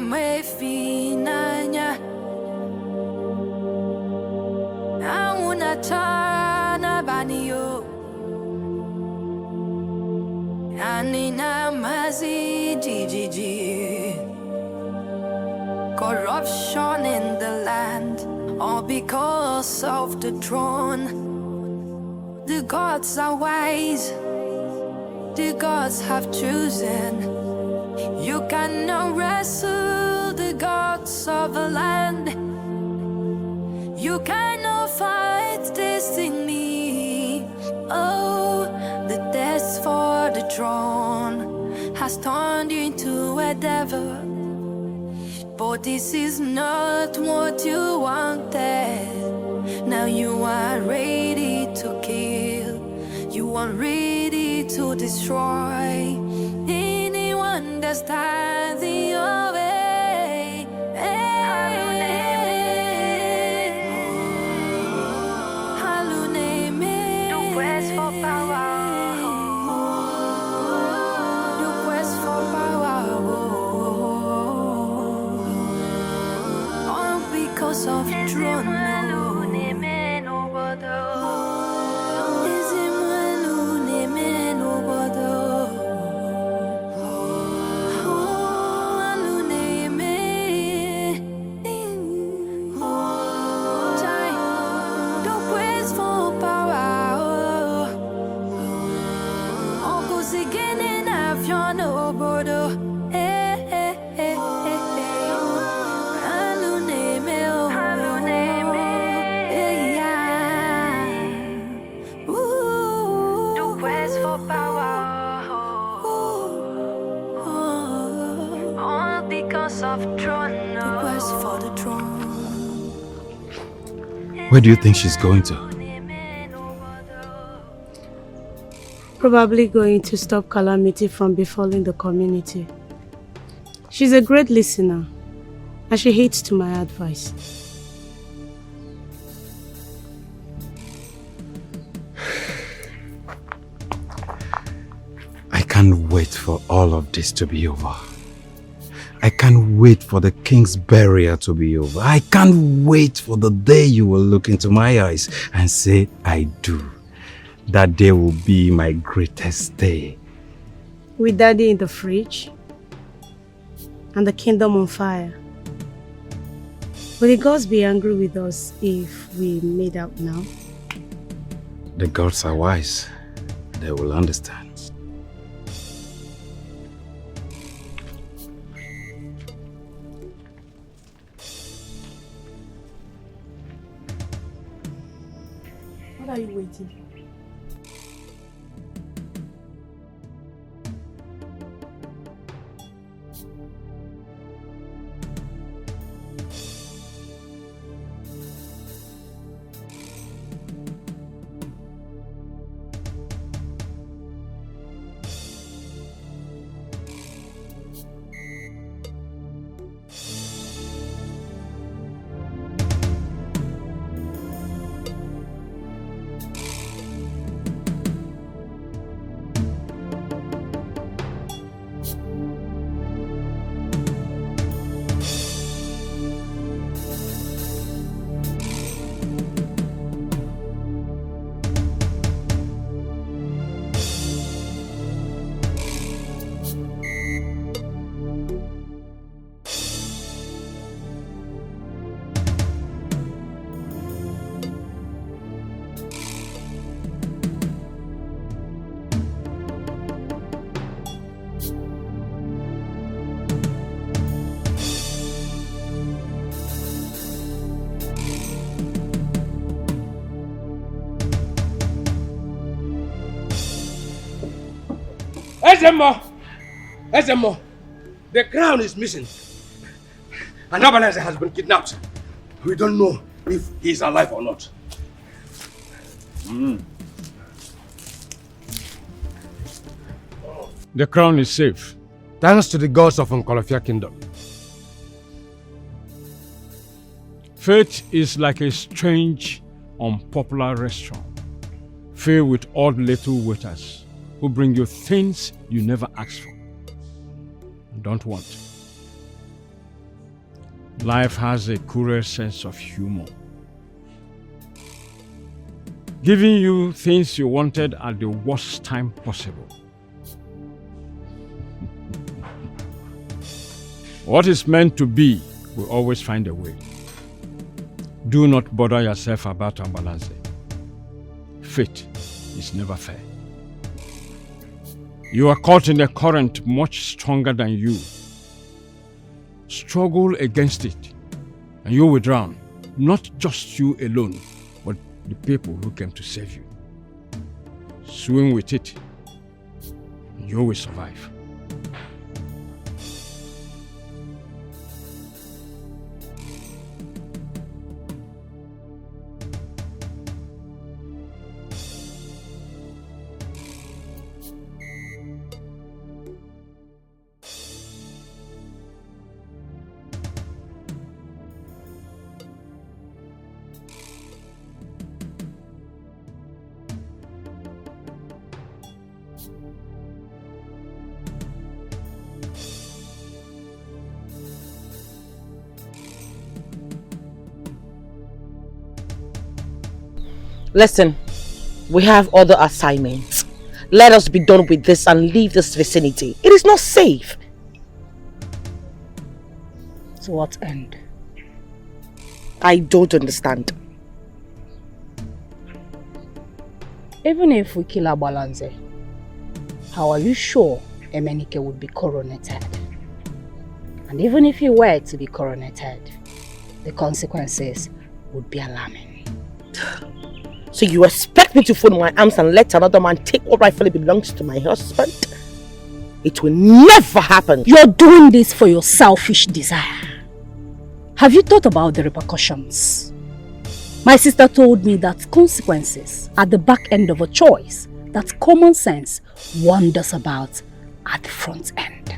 Mefinanya Auna chana banio Anina mazi jijiji. Corruption in the land, all because of the throne. The gods are wise, the gods have chosen. You cannot wrestle the gods of the land. You cannot fight destiny. Oh, the test for the throne has turned you into a devil. But this is not what you wanted. Now you are ready to kill. You are ready to destroy. Understand the way. The quest for power. The quest for power. All because of throne. Where do you think she's going to? Probably going to stop calamity from befalling the community. She's a great listener, and she heeds to my advice. I can't wait for all of this to be over. I can't wait for the king's burial to be over. I can't wait for the day you will look into my eyes and say, I do. That day will be my greatest day. With Daddy in the fridge and the kingdom on fire. Will the gods be angry with us if we made out now? The gods are wise. They will understand. What are you waiting for? Ezemo, the crown is missing. And Abalanze has been kidnapped. We don't know if he's alive or not. The crown is safe, thanks to the gods of Nkolofia Kingdom. Fate is like a strange, unpopular restaurant, filled with odd little waiters who bring you things you never asked for and don't want. Life has a cruel sense of humor, giving you things you wanted at the worst time possible. What is meant to be will always find a way. Do not bother yourself about Abalanze. Fate is never fair. You are caught in a current much stronger than you. Struggle against it, and you will drown. Not just you alone, but the people who came to save you. Swim with it, and you will survive. Listen, we have other assignments. Let us be done with this and leave this vicinity. It is not safe. To what end? I don't understand. Even if we kill Abalanze, how are you sure Emenike would be coronated? And even if he were to be coronated, the consequences would be alarming. So you expect me to fold my arms and let another man take what rightfully belongs to my husband? It will never happen. You're doing this for your selfish desire. Have you thought about the repercussions? My sister told me that consequences are the back end of a choice that common sense wanders about at the front end.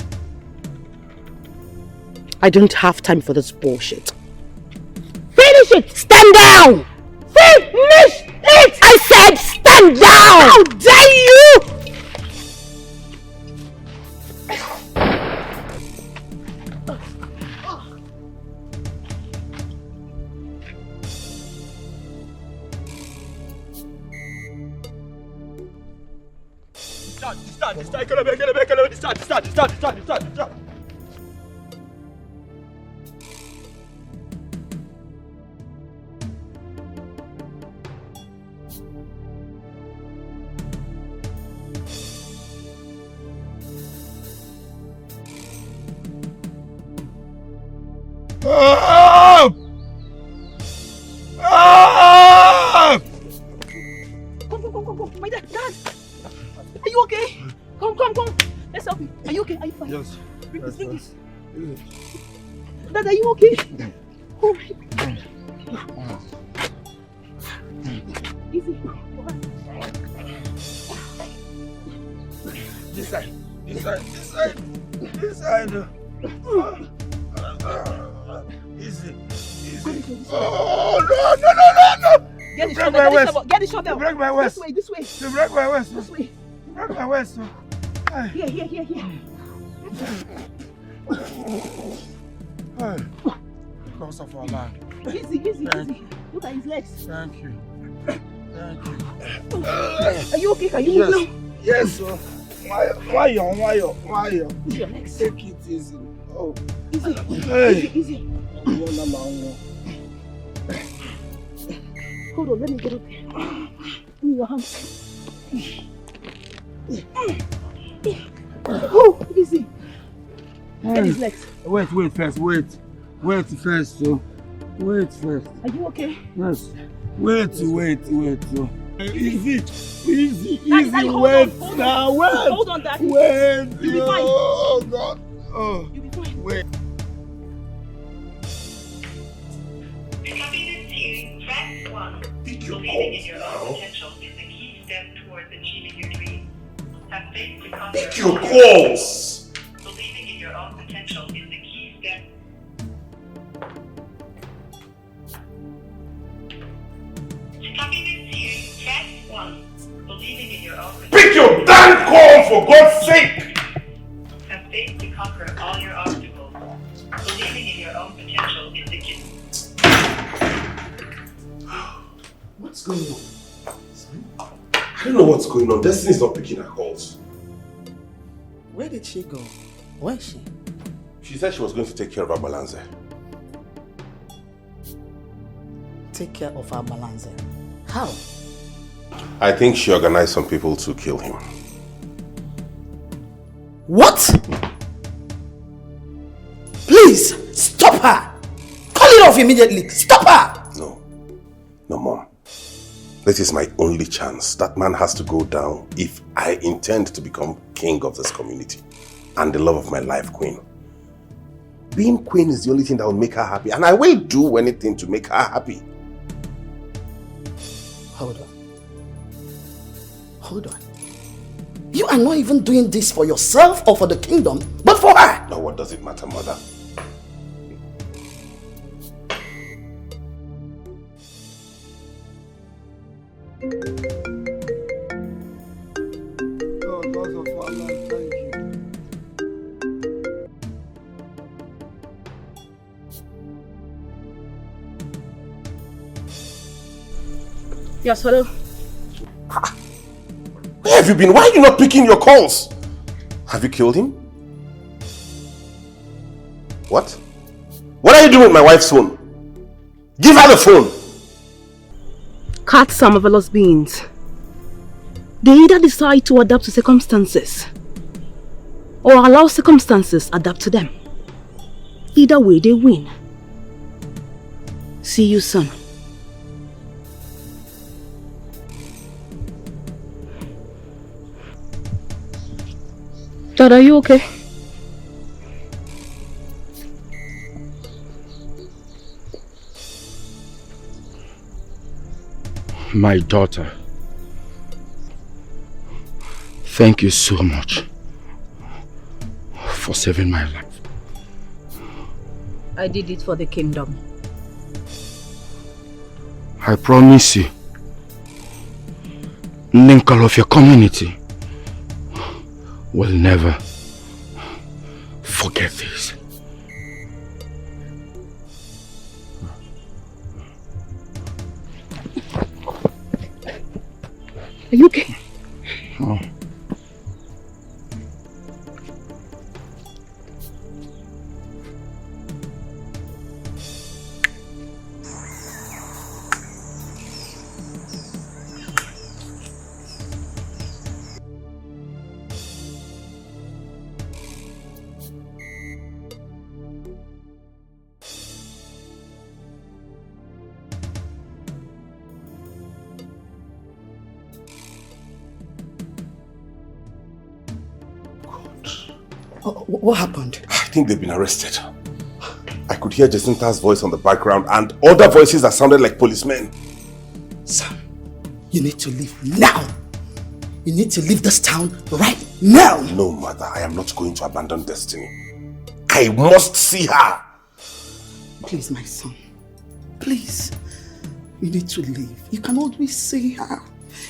I don't have time for this bullshit. Finish it! Stand down! Finish it! I said stand down! How dare you! Start. Come. My dad. Are you okay? Come. Let's help you. Are you okay? Are you fine? Yes. Bring this. Dad, are you okay? Oh my. Easy. This side. Easy. Oh, no. Get the shovel. Break my waist. This way. You break my waist. This way. Break my waist. Here. Because of our land. Easy. Look at his legs. Thank you. Are you okay? Can you move now? Yes, sir. Why? This is your legs. Take it easy. Oh. Easy. Hold on, let me get up here. Give me your hands. Oh, easy. Get his legs. Wait first. Wait first. Are you okay? Yes. Wait. Easy. Daddy, hold Wait on. now, wait. Hold on, Daddy. Wait. You'll be fine. Oh, God. Oh. You'll be fine. Wait. Pick your calls. Pick your calls. Believing in your own potential is the key step. To copy this here, press 1. Believing in your own potential. Pick your damn call, for God's sake! Have faith to conquer all your obstacles. Believing in your own potential is the key. What's going on? I don't know what's going on. Destiny's not picking her calls. Where did she go? Where is she? She said she was going to take care of her balance. Take care of her balance. How? I think she organized some people to kill him. What? Please, stop her! Call it off immediately! Stop her! No, Mom. This is my only chance. That man has to go down if I intend to become king of this community and the love of my life, Queen. Being queen is the only thing that will make her happy, and I will do anything to make her happy. Hold on. You are not even doing this for yourself or for the kingdom, but for her. Now what does it matter, Mother? Yes, hello? Where have you been? Why are you not picking your calls? Have you killed him? What? What are you doing with my wife's phone? Give her the phone! Cats are marvelous beings. They either decide to adapt to circumstances or allow circumstances adapt to them. Either way, they win. See you soon. Dad, are you okay? My daughter, thank you so much for saving my life. I did it for the kingdom. I promise you, Ninkal of your community will never forget this. Are you okay? Oh. What happened? I think they've been arrested. I could hear Jacinta's voice on the background and other voices that sounded like policemen. Sam, you need to leave now. You need to leave this town right now. No, Mother, I am not going to abandon Destiny. I must see her. Please, my son. Please. You need to leave. You can always see her.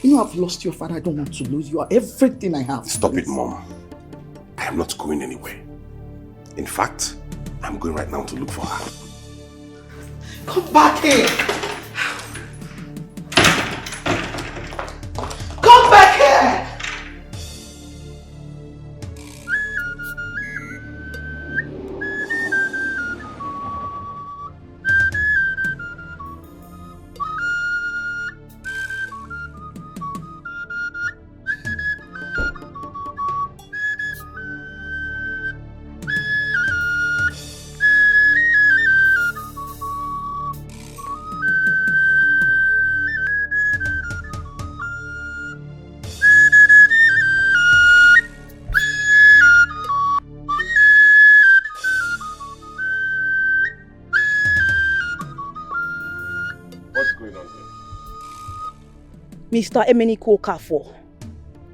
You know I've lost your father. I don't want to lose you. You are everything I have. Stop it, Mom. I am not going anywhere. In fact, I'm going right now to look for her. Come back here! Come back here! Mr. Emenike Okafor,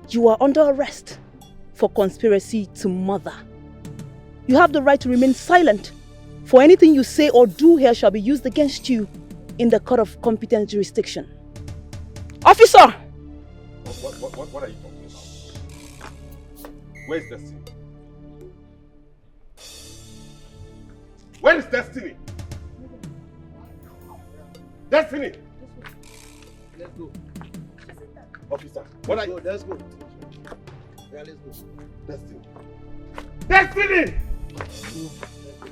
you are under arrest for conspiracy to murder. You have the right to remain silent, for anything you say or do here shall be used against you in the court of competent jurisdiction. Officer! What are you talking about? Where's Destiny? Where is Destiny? Destiny! Let's go. Officer, what are you? Let's go. Yeah, let's go. Destiny! Destiny!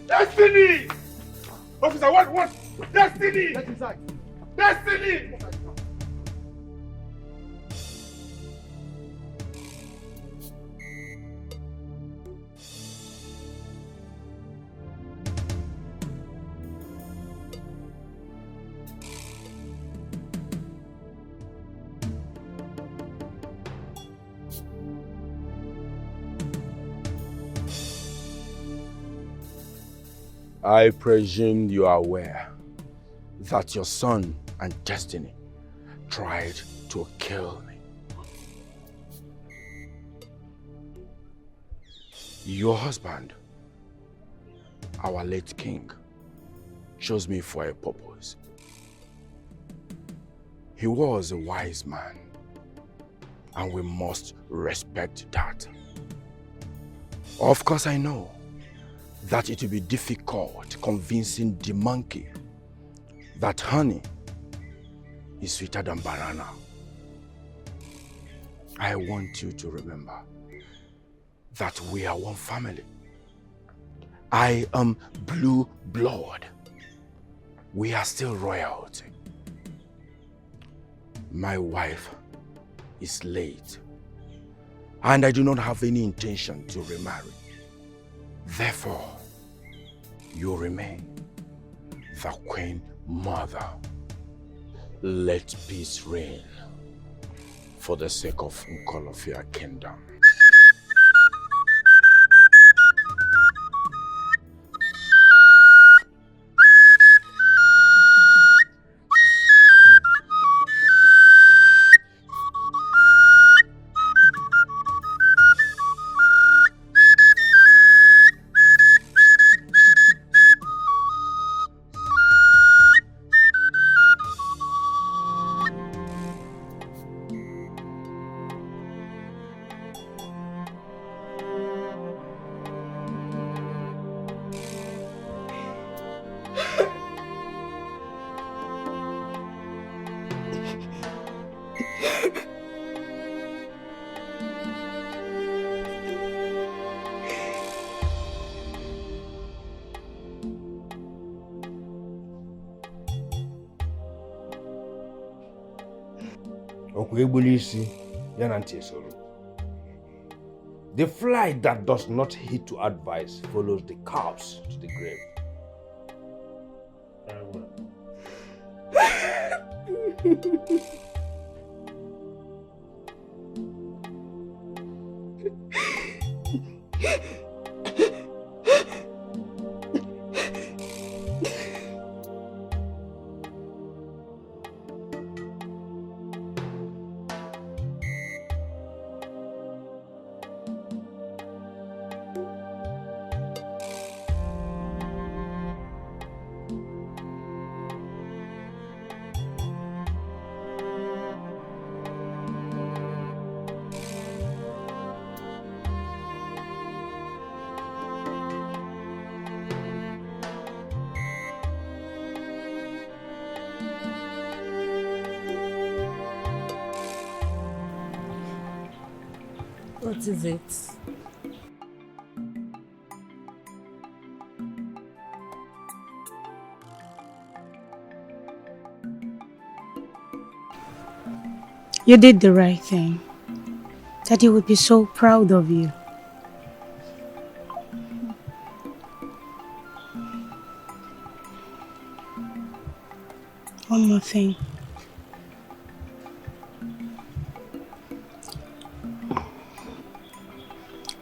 Destiny! Officer, what? Destiny! Get inside. Destiny! I presume you are aware that your son and Destiny tried to kill me. Your husband, our late king, chose me for a purpose. He was a wise man, and we must respect that. Of course, I know that it will be difficult convincing the monkey that honey is sweeter than banana. I want you to remember that we are one family. I am blue blood. We are still royalty. My wife is late, and I do not have any intention to remarry. Therefore, you remain the Queen Mother. Let peace reign for the sake of Nkolofia Kingdom. The fly that does not heed to advice follows the corpse to the grave. What is it? You did the right thing. Daddy would be so proud of you. One more thing.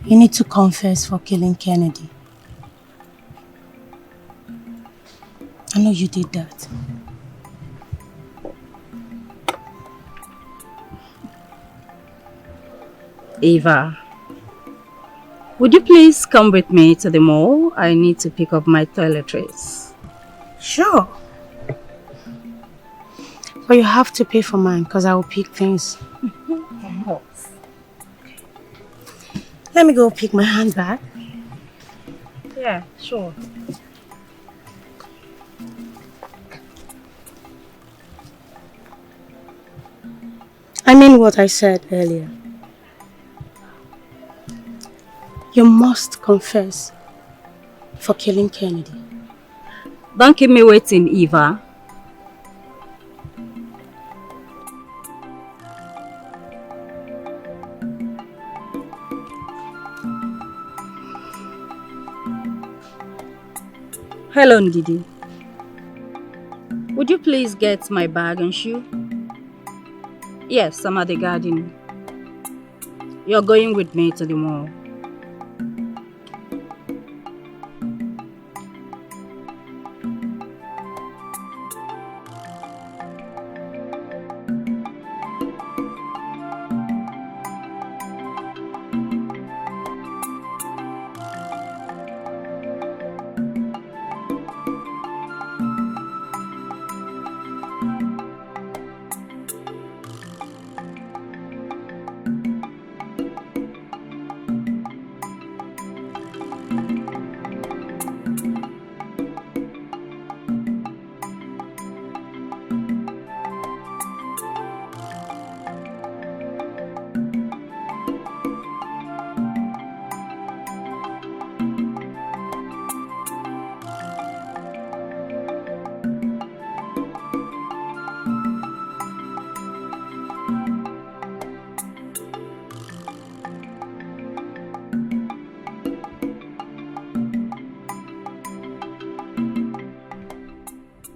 You need to confess for killing Kennedy. I know you did that. Eva, would you please come with me to the mall? I need to pick up my toiletries. Sure. But you have to pay for mine because I will pick things. Let me go pick my handbag. Yeah, sure. I mean what I said earlier. You must confess for killing Kennedy. Don't keep me waiting, Eva. Hello, Ndidi. Would you please get my bag and shoe? Yes, I'm at the garden. You're going with me to the mall.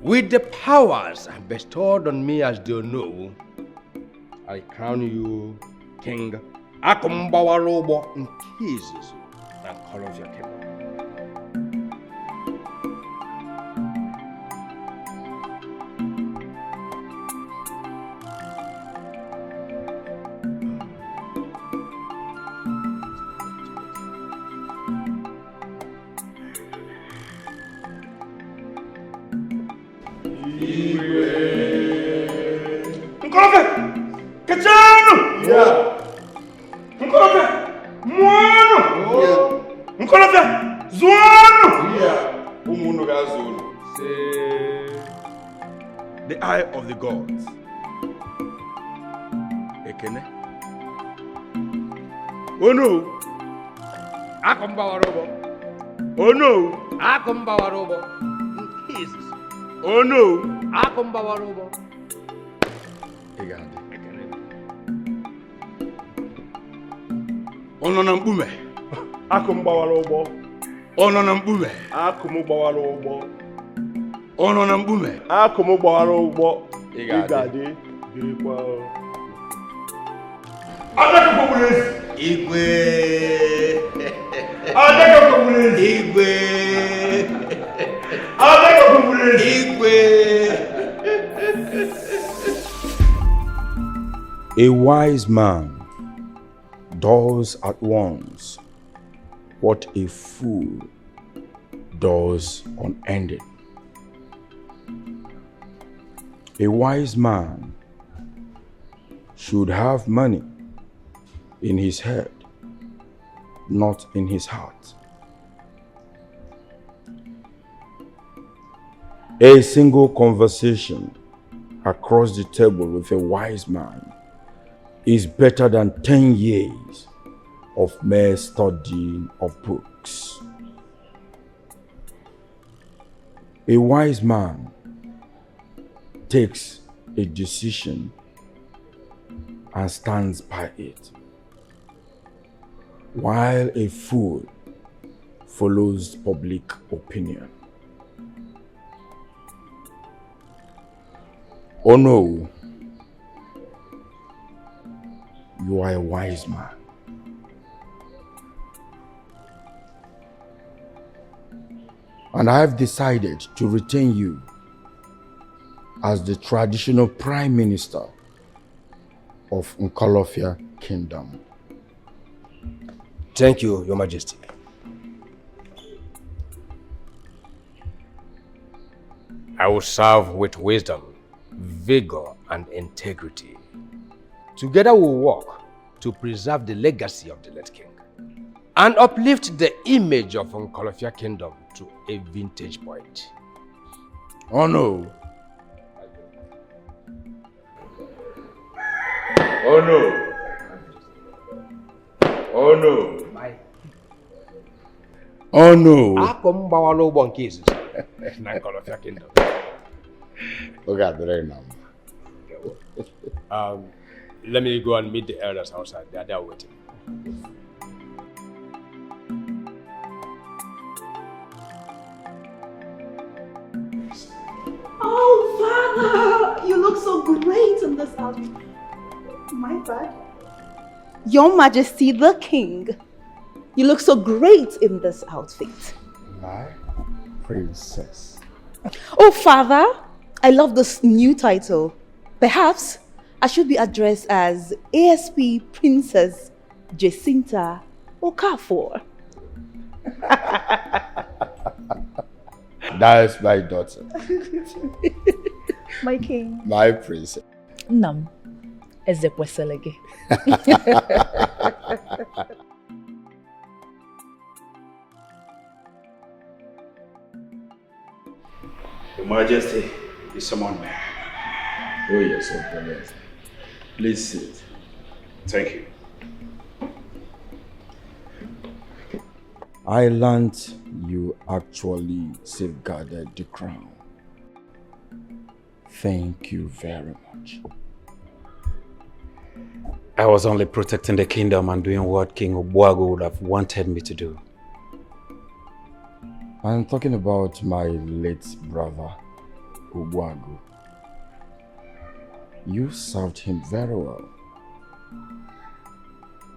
With the powers bestowed on me as they know, I crown you King Akumbawarobo in Jesus and call of your kingdom. The eye of the gods. Ekene. Oh no. Akumbawarobo. Oh no. Akumbawarobo. Jesus. Oh no. Akumbawarobo. Egande. Ekene. Onona mbume. Akumbawarobo. Onona mbume. Akumbawarobo. Ono na mbume. Akumu gbara ụgbọ. Igade. Birikwa. Adaka Kobulezi. Igwe. Adaka Kobulezi. Igwe. Adaka Kobulezi. Igwe. A wise man does at once what a fool does unended. A wise man should have money in his head, not in his heart. A single conversation across the table with a wise man is better than 10 years of mere studying of books. A wise man takes a decision and stands by it, while a fool follows public opinion. Oh no, you are a wise man. And I have decided to retain you as the traditional Prime Minister of Nkolofia Kingdom. Thank you, Your Majesty. I will serve with wisdom, vigor, and integrity. Together we will work to preserve the legacy of the late king and uplift the image of Nkolofia Kingdom to a vintage point. Oh no. Oh no. Oh no. Oh no. Let me go and meet the elders outside. They are waiting. Oh, Father! You look so great in this outfit. My bad. Your Majesty the King. You look so great in this outfit. My princess. Oh, Father, I love this new title. Perhaps I should be addressed as ASP Princess Jacinta Okafor. That's my daughter. My king. My princess. Nam. Ezekweselege. Your Majesty, you summoned me. Oh yes, oh brilliant. Please sit. Thank you. I learned you actually safeguarded the crown. Thank you very much. I was only protecting the kingdom and doing what King Obuago would have wanted me to do. I'm talking about my late brother, Obuago. You served him very well.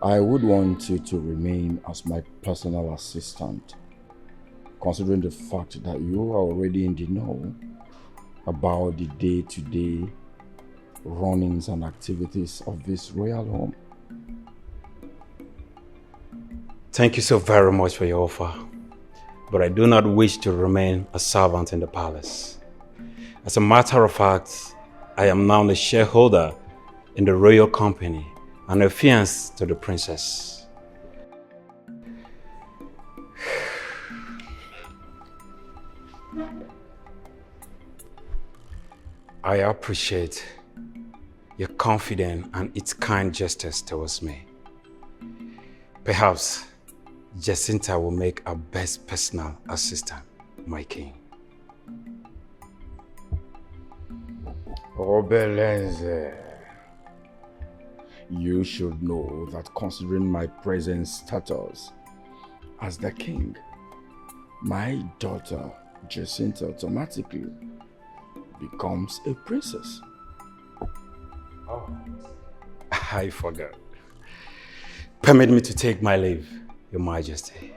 I would want you to remain as my personal assistant, considering the fact that you are already in the know about the day-to-day runnings and activities of this royal home. Thank you so very much for your offer, but I do not wish to remain a servant in the palace. As a matter of fact, I am now a shareholder in the royal company and affianced to the princess. I appreciate your confidence and its kind gestures towards me. Perhaps Jacinta will make our best personal assistant, my king. Obelenze, you should know that considering my present status as the king, my daughter Jacinta automatically becomes a princess. Oh, I forgot. Permit me to take my leave, Your Majesty.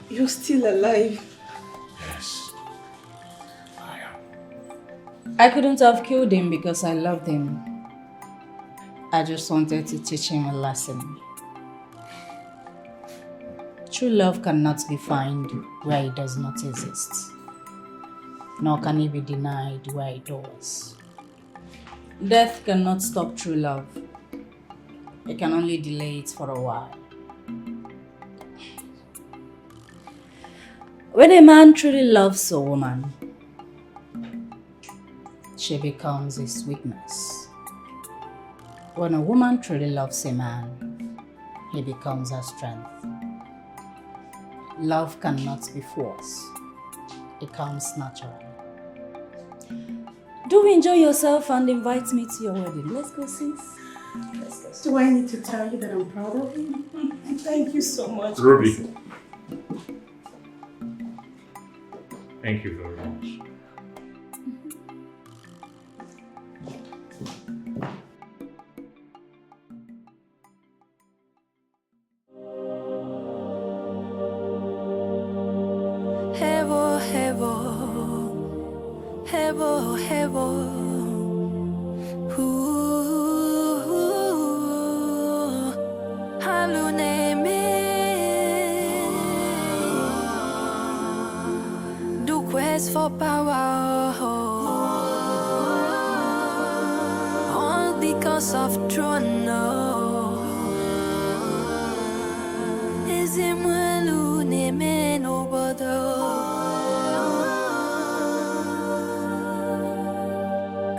You're still alive. Yes, I am. I couldn't have killed him because I loved him. I just wanted to teach him a lesson. True love cannot be found where it does not exist, nor can it be denied where it does. Death cannot stop true love. It can only delay it for a while. When a man truly loves a woman, she becomes his weakness. When a woman truly loves a man, it becomes our strength. Love cannot be forced. It comes naturally. Do enjoy yourself and invite me to your wedding. Let's go, sis. Let's go. Do I need to tell you that I'm proud of you? Thank you so much. Ruby. Thank you very much. Hevo, hevo, hevo, hevo. Haluneme. Do quest for power. All because of throne. Is it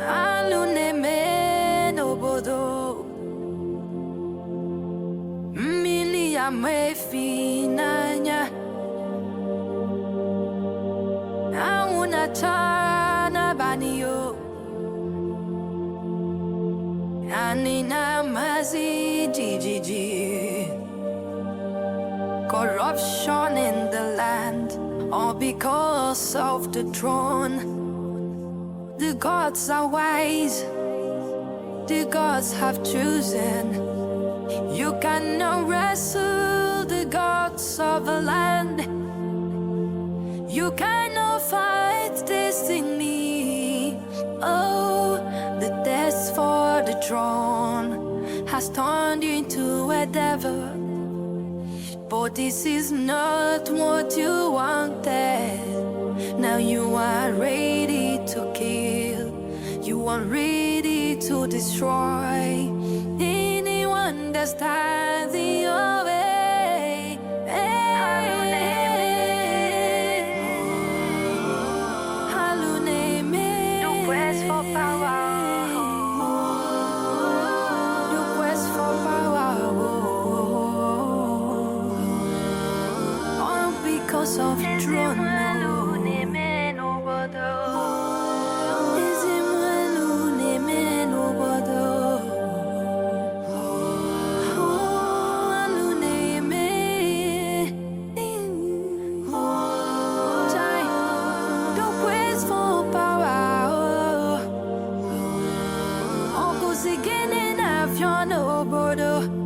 Haluneme no bodo? Mefinanya Auna chana banio Anina mazi GGG. Corruption in the land, all because of the throne. The gods are wise, the gods have chosen. You cannot wrestle the gods of the land. You cannot fight destiny. Oh, the test for the throne has turned you into a devil. But this is not what you wanted. Now you are ready to kill. You are ready to destroy. Understand the way. Haluneme. The quest for power. The quest for power. All because of throne. Border.